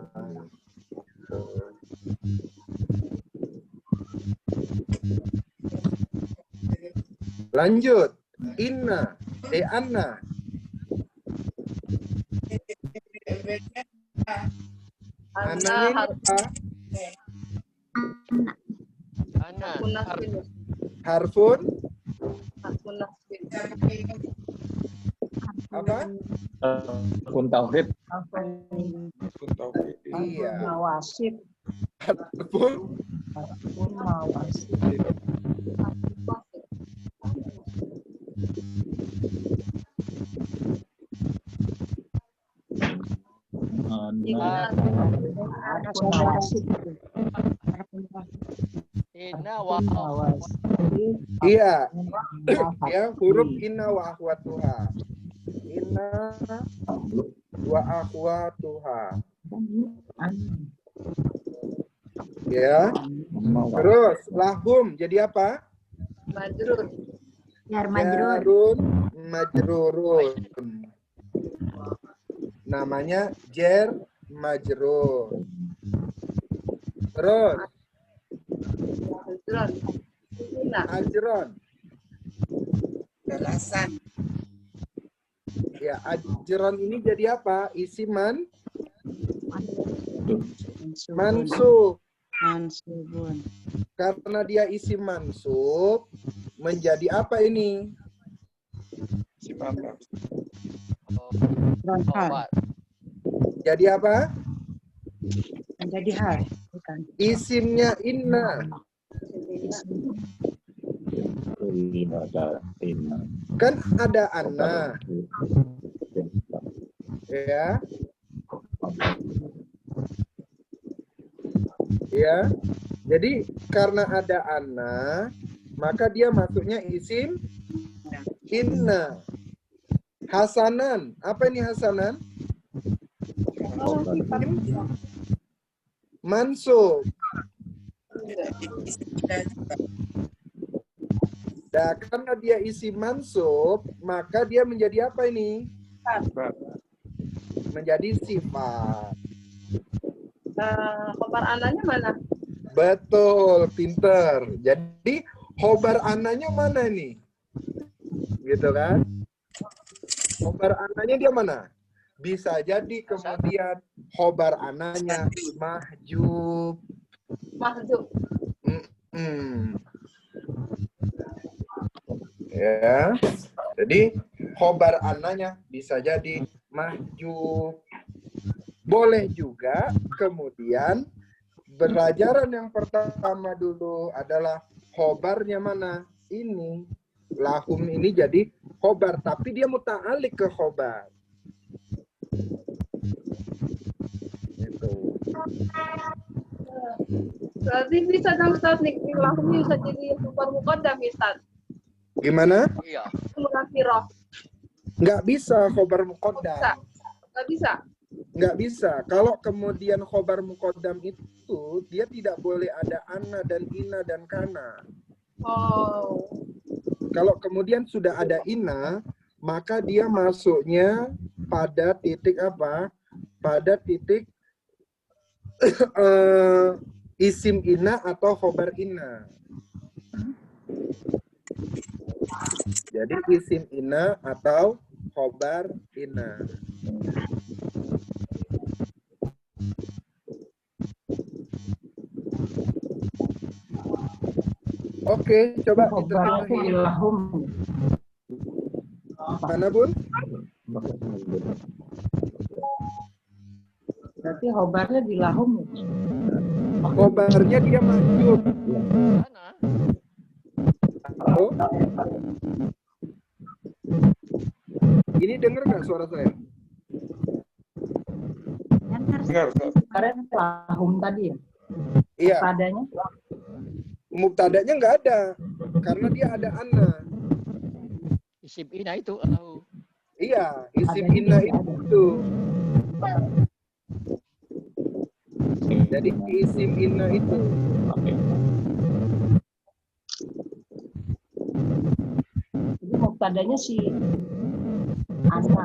Lanjut. Inna, anna. Ananya ini apa? Harfun. Apa? Harfun tauhid. Iya. Mawasif. Harfun Mawasif. Inna wa Iya. Ya, huruf inna wa akhwatuha. Inna wa akhwatuha. Ya. Terus lahum jadi apa? Majrur. Jarun majrurun. Namanya jer majrur. Terus ajron. Balasan. Ya, ajron ini jadi apa? Isiman mansub. Mansubun. Karena dia isim mansub, menjadi apa ini? Jadi apa? Menjadi hal. Bukan. Isimnya inna. Kan ada anna. Ya. Ya. Jadi karena ada anna, maka dia masuknya isim inna. Hasanan. Apa ini hasanan? Mansub. Nah, karena dia isi mansub, maka dia menjadi apa ini? Menjadi sifat. Khobar ananya mana? Betul, pinter. Jadi khobar ananya mana nih? Gitu kan? Khobar ananya dia mana? Bisa jadi kemudian khobar ananya mahjub. Mahjub. Ya. Jadi khobar ananya bisa jadi mahjub. Boleh juga kemudian pelajaran yang pertama dulu adalah khobarnya mana? Ini. Lahum ini jadi khobar, tapi dia muta'alik ke khobar. Gitu. Berarti bisa dong Ustaz nih, lahumnya bisa jadi khobar muqaddam Ustaz. Gimana? Iya. Munafiroh. Nggak bisa khobar muqaddam. Nggak bisa. Nggak bisa. Kalau kemudian khobar muqaddam itu, dia tidak boleh ada anna dan ina dan kana. Oh. Kalau kemudian sudah ada ina, maka dia masuknya pada titik apa? Pada titik isim ina atau khobar ina. Jadi isim ina atau khobar ina. Oke, coba Khobarnya lahum. Mana Bun? Berarti khobarnya di lahum. Khobarnya dia mahjub. Halo? Ini dengar nggak suara saya? Dengar. Kemarin lahum tadi ya? Iya. Padanya? Mubtadanya nggak ada, karena dia ada anna. Isim ina itu tahu. Iya, isim inna itu. Jadi isim inna itu. Jadi mubtadanya si Ana.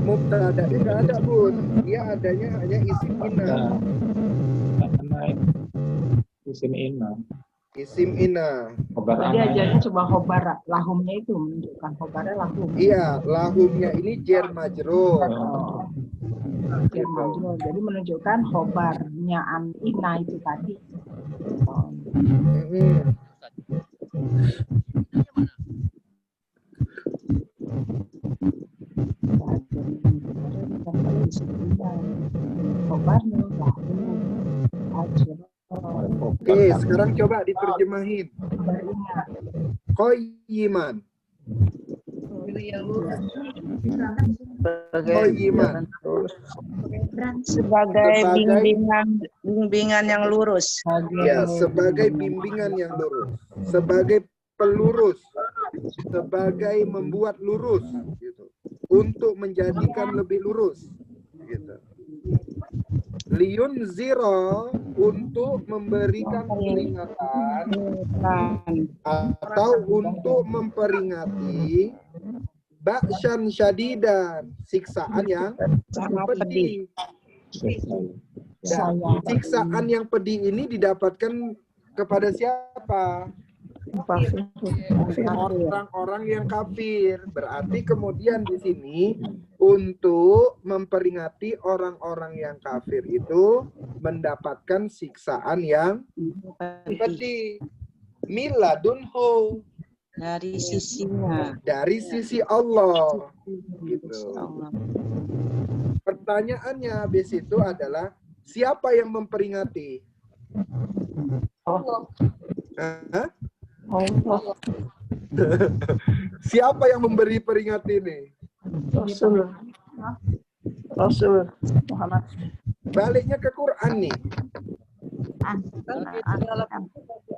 Mubtadanya nggak ada Bun, dia adanya hanya isim inna. Isim inna. Isim inna. Jadi ajarnya coba khobar, lahumnya itu menunjukkan khobarnya lahum. Iya, lahumnya ini jer majrur. Jer majrur. Jadi menunjukkan khobarnya inna itu tadi. Khobarnya lahum. Oke, sekarang coba diterjemahin. Qayyiman. Qayyiman. Sebagai bimbingan yang lurus. Ya, sebagai bimbingan yang lurus, sebagai pelurus, sebagai membuat lurus, gitu. Untuk menjadikan lebih lurus, gitu. Liun zero, untuk memberikan peringatan atau untuk memperingati ba'syan syadidan, siksaan yang pedih. Dan siksaan yang pedih ini didapatkan kepada siapa? Orang-orang yang kafir. Berarti kemudian di sini untuk memperingati orang-orang yang kafir itu mendapatkan siksaan yang pedih. Miladunhu, dari sisinya, dari sisi Allah. Gitu. Pertanyaannya habis itu adalah siapa yang memperingati? Allah. Hah? Allah. Siapa yang memberi peringatan ini? Rasul Muhammad. Baliknya ke Quran nih.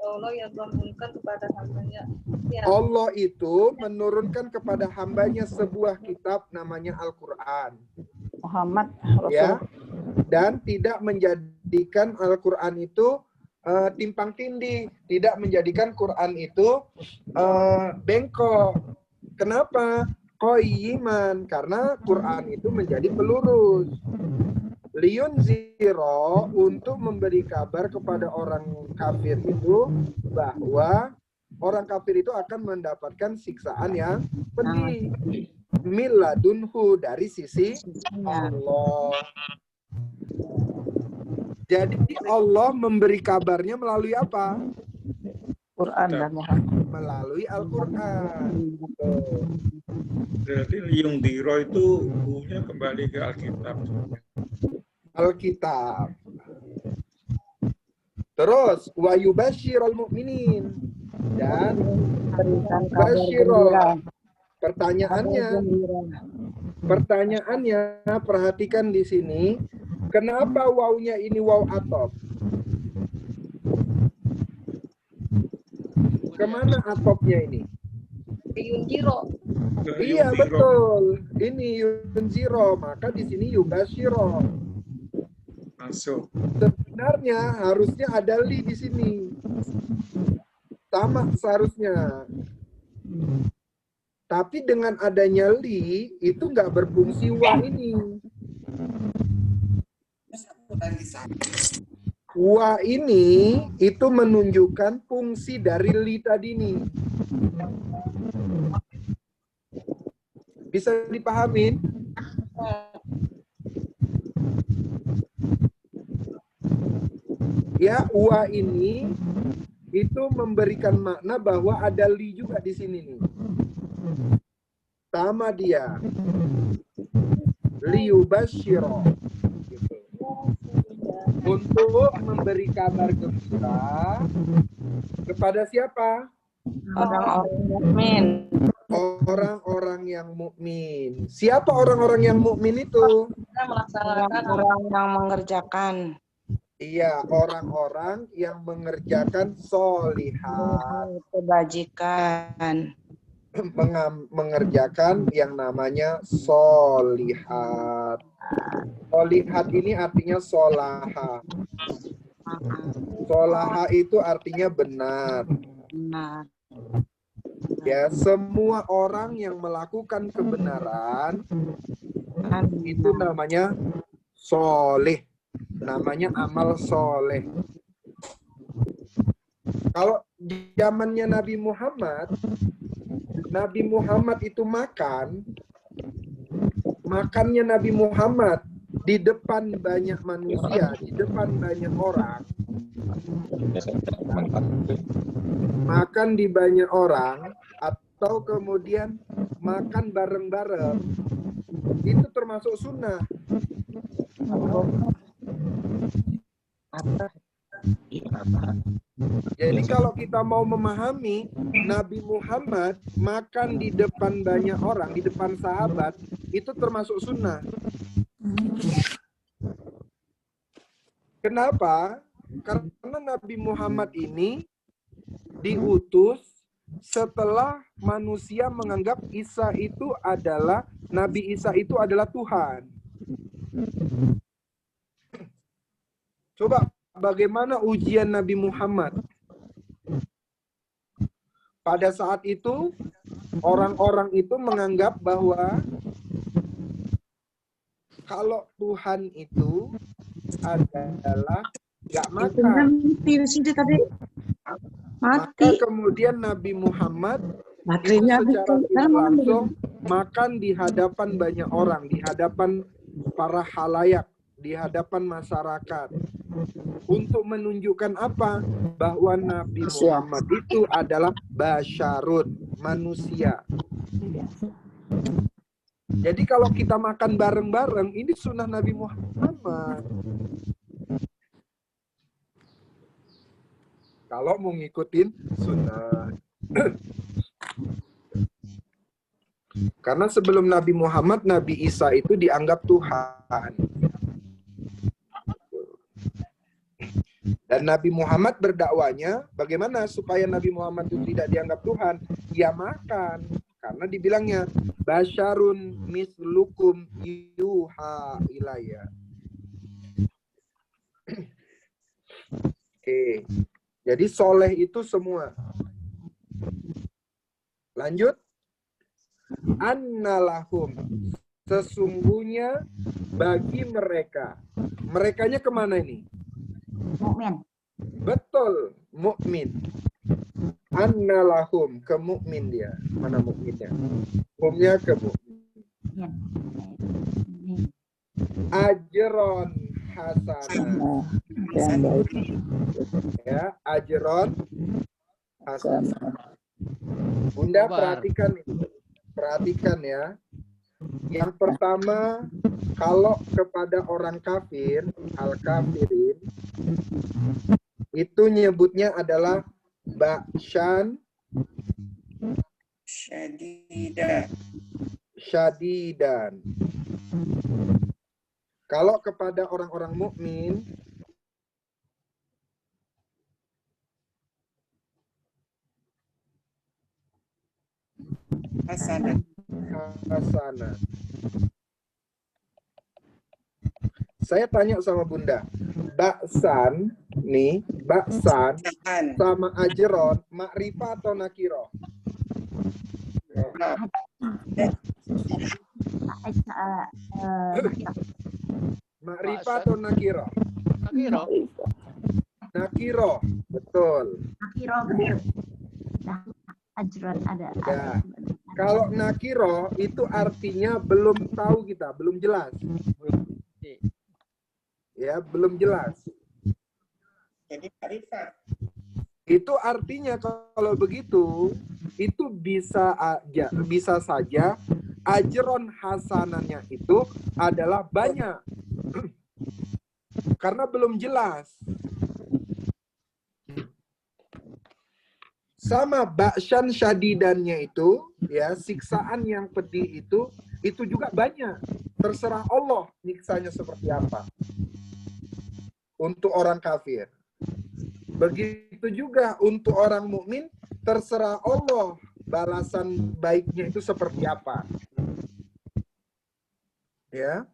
Allah yang menurunkan kepada hambanya. Ya. Allah itu menurunkan kepada hambanya sebuah kitab namanya Al-Quran. Muhammad. Ya. Dan tidak menjadikan Al-Quran itu timpang tindih, tidak menjadikan Quran itu bengkok. Kenapa? Qayyiman, karena Quran itu menjadi pelurus. Liun ziro, untuk memberi kabar kepada orang kafir itu bahwa orang kafir itu akan mendapatkan siksaan yang pedih. Miladunhu, dari sisi Allah. Jadi Allah memberi kabarnya melalui apa? Quran dan Muhammad. Melalui Al-Quran. Berarti liung diro itu hubungannya kembali ke Alkitab. Alkitab. Terus wa yubashshirul mu'minin, dan basyirah. Pertanyaannya perhatikan di sini, kenapa wawunya ini waw atop? Kemana atopnya ini? Yunjiro. Iya betul. Ini yunjiro, maka di sini yubashiro. Masuk. Sebenarnya harusnya ada li di sini. Sama seharusnya. Tapi dengan adanya li itu nggak berfungsi wa ini. Wa ini itu menunjukkan fungsi dari li tadi nih. Bisa dipahamin? Ya, wa ini itu memberikan makna bahwa ada li juga di sini nih. Sama dia. Liyubashshiro. Untuk memberi kabar gembira kepada siapa? Orang-orang mukmin. Orang-orang yang mukmin. Siapa orang-orang yang mukmin itu? Orang yang mengerjakan. Iya, orang-orang yang mengerjakan solihat. Kebajikan. Mengerjakan yang namanya solihat. Solihat ini artinya solaha. Solaha itu artinya benar. Benar. Ya, semua orang yang melakukan kebenaran itu namanya soleh. Namanya amal soleh. Kalau zamannya Nabi Muhammad itu makannya Nabi Muhammad di depan banyak manusia, di depan banyak orang. Makan di banyak orang atau kemudian makan bareng-bareng, itu termasuk sunnah. Jadi kalau kita mau memahami Nabi Muhammad makan di depan banyak orang, di depan sahabat, itu termasuk sunnah. Kenapa? Karena Nabi Muhammad ini diutus setelah manusia menganggap Isa itu adalah, Nabi Isa itu adalah Tuhan. Coba bagaimana ujian Nabi Muhammad? Pada saat itu, orang-orang itu menganggap bahwa kalau Tuhan itu adalah nggak makan. Maka kemudian Nabi Muhammad itu secara tidak langsung makan di hadapan banyak orang, di hadapan para khalayak, di hadapan masyarakat. Untuk menunjukkan apa? Bahwa Nabi Muhammad itu adalah basyarun, manusia. Jadi kalau kita makan bareng-bareng, ini sunnah Nabi Muhammad. Kalau mau ngikutin sunnah. Karena sebelum Nabi Muhammad, Nabi Isa itu dianggap Tuhan. Dan Nabi Muhammad berdakwanya, bagaimana supaya Nabi Muhammad itu tidak dianggap Tuhan? Ya makan. Karena dibilangnya, basyarun mislukum yuha ilayya. Oke. Jadi soleh itu semua. Lanjut. Annalahum. Sesungguhnya bagi mereka. Merekanya kemana ini? Mukmin. Betul, mukmin. Annalahum, ke mukmin dia. Mana mukminnya? Humnya ke mukmin. Ajron hasanah. Ya, ajron hasanah. Bunda perhatikan itu. Perhatikan ya. Yang pertama, kalau kepada orang kafir, al-kafirin, itu nyebutnya adalah ba'syan syadidan. Kalau kepada orang-orang mukmin, hasanah. Saya tanya sama Bunda, baksan nih, baksan sama ajron, makrifah atau nakiro? Makrifah atau nakiro? Nakiro. Nakiro, betul. Nakiro betul. Ajron ada. Ya. Kalau nakiro itu artinya belum tahu kita, belum jelas. Ya, belum jelas. Jadi makrifat. Itu artinya kalau begitu, itu bisa saja ajron hasanannya itu adalah banyak. Karena belum jelas. Sama ba'syan syadidannya itu, ya, siksaan yang pedih itu juga banyak. Terserah Allah nyiksanya seperti apa. Untuk orang kafir. Begitu juga untuk orang mukmin, terserah Allah balasan baiknya itu seperti apa. Ya.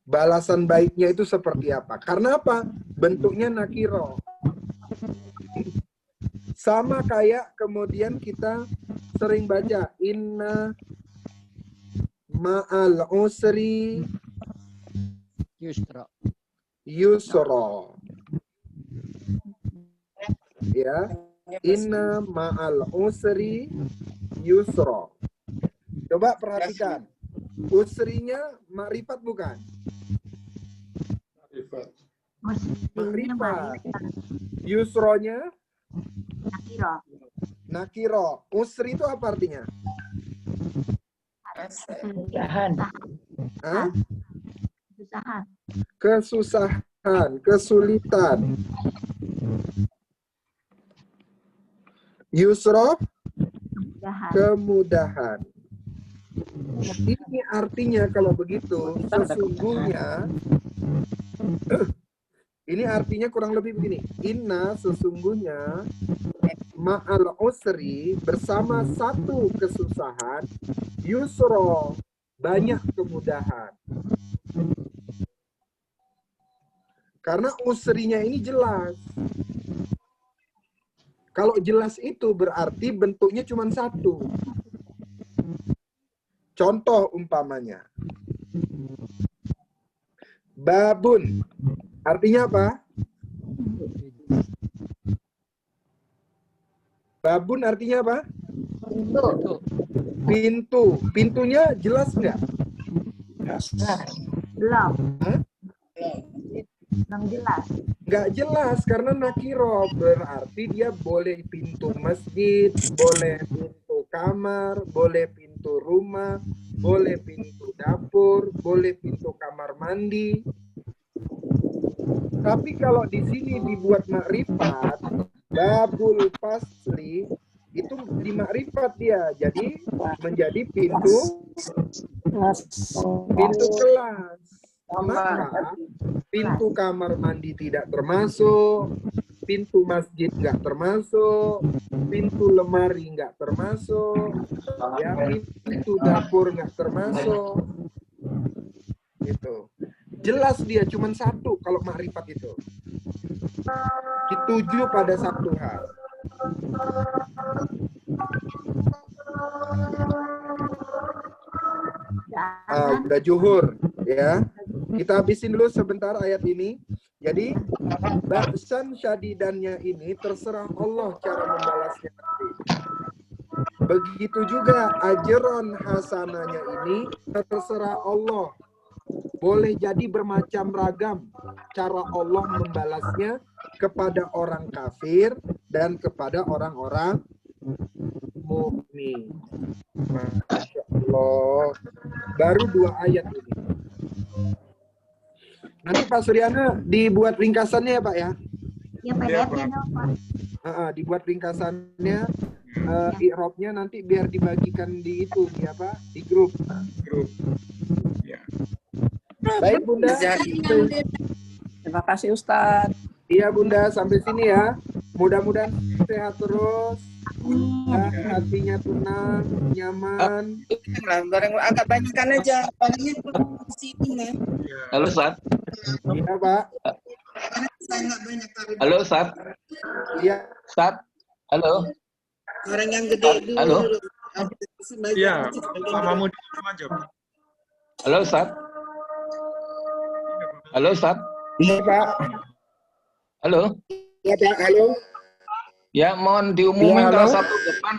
Balasan baiknya itu seperti apa? Karena apa? Bentuknya nakiro. Sama kayak kemudian kita sering baca inna ma'al usri Yusra. Ya, inna ma'al usri yusra. Coba perhatikan. Usrinya makrifat bukan? Makrifat. Yusronya nakiro. Usri itu apa artinya? Kesusahan. Hah? Kesusahan, kesulitan. Yusra, Kemudahan. kemudahan. Ini artinya kalau begitu, sesungguhnya, ini artinya kurang lebih begini. Inna, sesungguhnya, ma'al usri, bersama satu kesusahan, yusra, banyak kemudahan. Karena usrinya ini jelas. Kalau jelas itu berarti bentuknya cuma satu. Contoh umpamanya. Babun. Artinya apa? Babun artinya apa? Pintu. Pintu. Pintunya jelas nggak? Belum. Hah? Belum jelas. Nggak jelas karena nakiro, berarti dia boleh pintu masjid, boleh pintu kamar, boleh pintu rumah, boleh pintu dapur, boleh pintu kamar mandi. Tapi kalau di sini dibuat makrifat, babul fasli, itu di makrifat dia, jadi menjadi pintu kelas. Maka pintu kamar mandi tidak termasuk, pintu masjid nggak termasuk, pintu lemari nggak termasuk, ya pintu dapur nggak termasuk, gitu. Jelas dia cuma satu kalau makrifat itu, dituju pada satu hal. Udah zuhur, ya. Kita habisin dulu sebentar ayat ini. Jadi, ba'san syadidannya ini terserah Allah cara membalasnya nanti. Begitu juga ajron hasananya ini terserah Allah. Boleh jadi bermacam ragam cara Allah membalasnya kepada orang kafir dan kepada orang-orang mukmin. Masya Allah. Baru 2 ayat ini. Nanti Pak Suryana dibuat ringkasannya ya Pak ya? Ya PDF-nya dong Pak. Dibuat ringkasannya, i'rabnya nanti biar dibagikan di itu, di apa? Di grup. Ya. Baik Bunda. Terima kasih Ustadz. Iya Bunda, sampai sini ya. Mudah-mudahan sehat terus. Hatinya tenang, nyaman. Barang agak banyakkan aja. Palingnya di sini. Halo, Ustaz. Iya, Pak. Halo, Ustaz. Iya. Ustaz. Halo. Orang yang gede dulu. Halo. Iya, Pak Mahmud aja. Halo, Ustaz. Halo, Ustaz. Iya, Pak. Halo. Iya, Pak. Halo. Ya, mohon diumumin Ya, kalau halo. satu depan.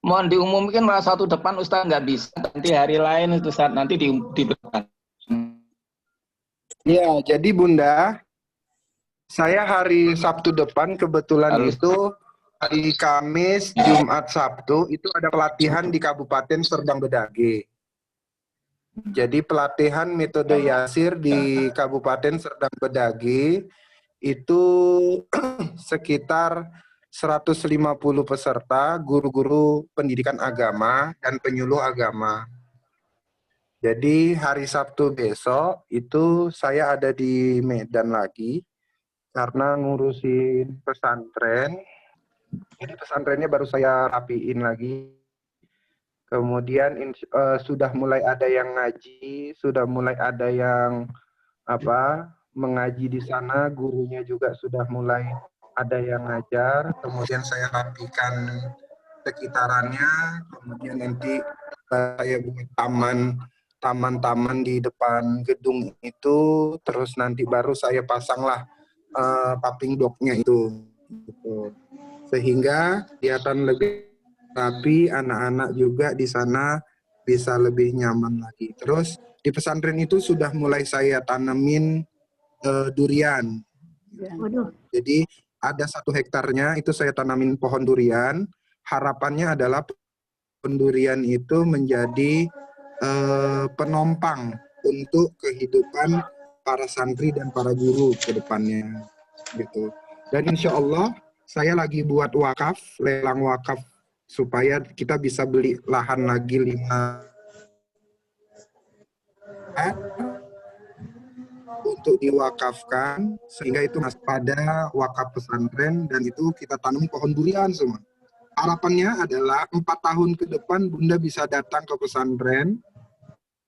Mohon diumumkan kalau satu depan Ustaz nggak bisa. Nanti hari lain itu Ustaz nanti diberikan. Iya, jadi Bunda, saya hari Sabtu depan kebetulan itu hari Kamis, Jumat, Sabtu itu ada pelatihan di Kabupaten Serdang Bedage. Jadi pelatihan metode Yasir di Kabupaten Serdang Bedage itu sekitar 150 peserta, guru-guru pendidikan agama dan penyuluh agama. Jadi hari Sabtu besok itu saya ada di Medan lagi karena ngurusin pesantren. Jadi pesantrennya baru saya rapiin lagi. Kemudian sudah mulai ada yang ngaji, sudah mulai ada yang mengaji di sana, gurunya juga sudah mulai ada yang ngajar. Kemudian saya rapikan sekitarannya, kemudian nanti saya buat taman-taman di depan gedung itu, terus nanti baru saya pasanglah paping dognya itu, gitu. Sehingga kelihatan lebih rapi, anak-anak juga di sana bisa lebih nyaman lagi. Terus di pesantren itu sudah mulai saya tanemin durian. Waduh. Jadi ada 1 hektarnya itu saya tanamin pohon durian. Harapannya adalah pendurian itu menjadi penopang untuk kehidupan para santri dan para guru ke depannya, gitu. Dan insya Allah saya lagi buat wakaf, lelang wakaf supaya kita bisa beli lahan lagi 5 untuk diwakafkan sehingga itu masuk pada wakaf pesantren dan itu kita tanam pohon durian semua. Harapannya adalah 4 tahun ke depan Bunda bisa datang ke pesantren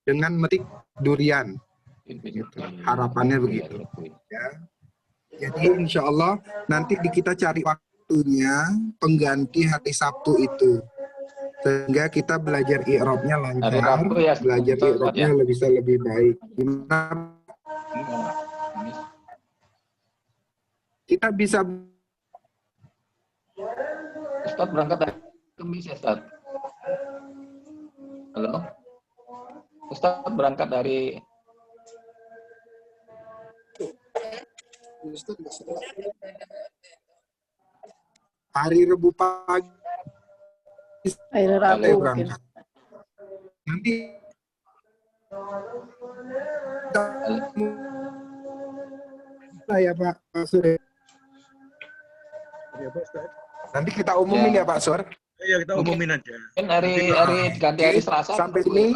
dengan metik durian. Gitu. Harapannya begitu. Ya. Jadi insya Allah nanti kita cari waktunya pengganti hari Sabtu itu. Sehingga kita belajar i'rabnya lancar, ya, belajar i'rabnya bisa lebih baik. Kita bisa Ustaz berangkat dari Kemis ya, Ustaz? Halo? Ustaz berangkat dari hari Rabu pagi. Hari Rabu mungkin. Nanti ya Pak Sur. Nanti kita umumin ya Pak Sur. Iya, kita umumin aja. Mungkin hari ganti hari Selasa. Sampai sini.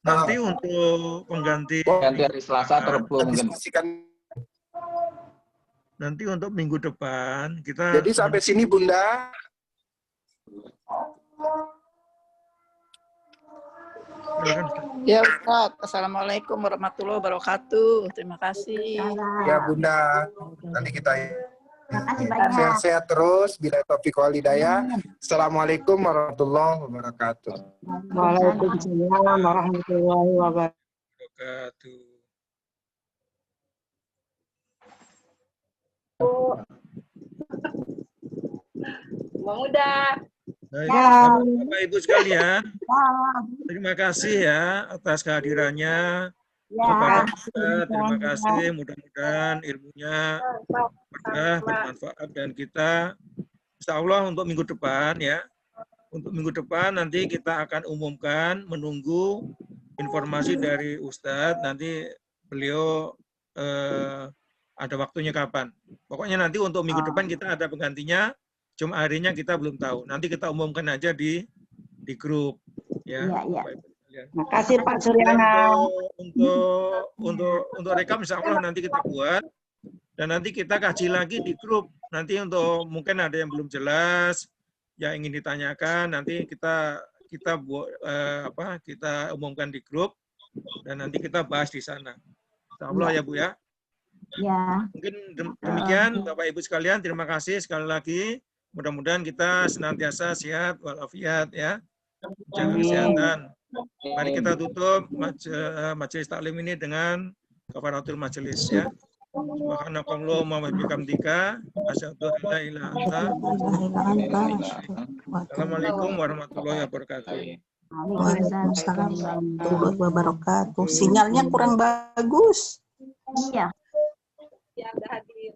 Nanti untuk pengganti hari Selasa atau Rabu mungkin. Nanti untuk minggu depan kita. Jadi sampai sini Bunda. Ya Ustaz, Assalamualaikum warahmatullahi wabarakatuh. Terima kasih. Ya Bunda, nanti kita Makasih banyak. sehat-sehat terus. Bila taufiq wal hidayah. Assalamualaikum warahmatullahi wabarakatuh. Waalaikumsalam warahmatullahi wabarakatuh. Bang Uda. Baik, Bapak Ibu sekalian, terima kasih ya atas kehadirannya. Bapak kita, terima kasih. Mudah-mudahan ilmunya bermanfaat dan kita, insya Allah untuk minggu depan ya. Untuk minggu depan nanti kita akan umumkan, menunggu informasi dari Ustadz. Nanti beliau ada waktunya kapan. Pokoknya nanti untuk minggu depan kita ada penggantinya. Cuma harinya kita belum tahu. Nanti kita umumkan aja di grup. Ya. Makasih Pak Suryana. Untuk rekam insya Allah nanti kita buat. Dan nanti kita kaji lagi di grup. Nanti untuk mungkin ada yang belum jelas, yang ingin ditanyakan, nanti kita umumkan di grup. Dan nanti kita bahas di sana. Insya Allah ya Bu ya. Ya. Mungkin demikian Bapak Ibu sekalian. Terima kasih sekali lagi. Mudah-mudahan kita senantiasa sehat walafiat ya. Jaga kesehatan. Mari kita tutup majelis taklim ini dengan kafaratul majelis ya. Subhanakallahumma wa bihamdika asyhadu an la ilaha illa anta. Assalamualaikum warahmatullahi wabarakatuh. Waalaikumsalam warahmatullahi wabarakatuh. Sinyalnya kurang bagus. Iya. Ya, udah hadir.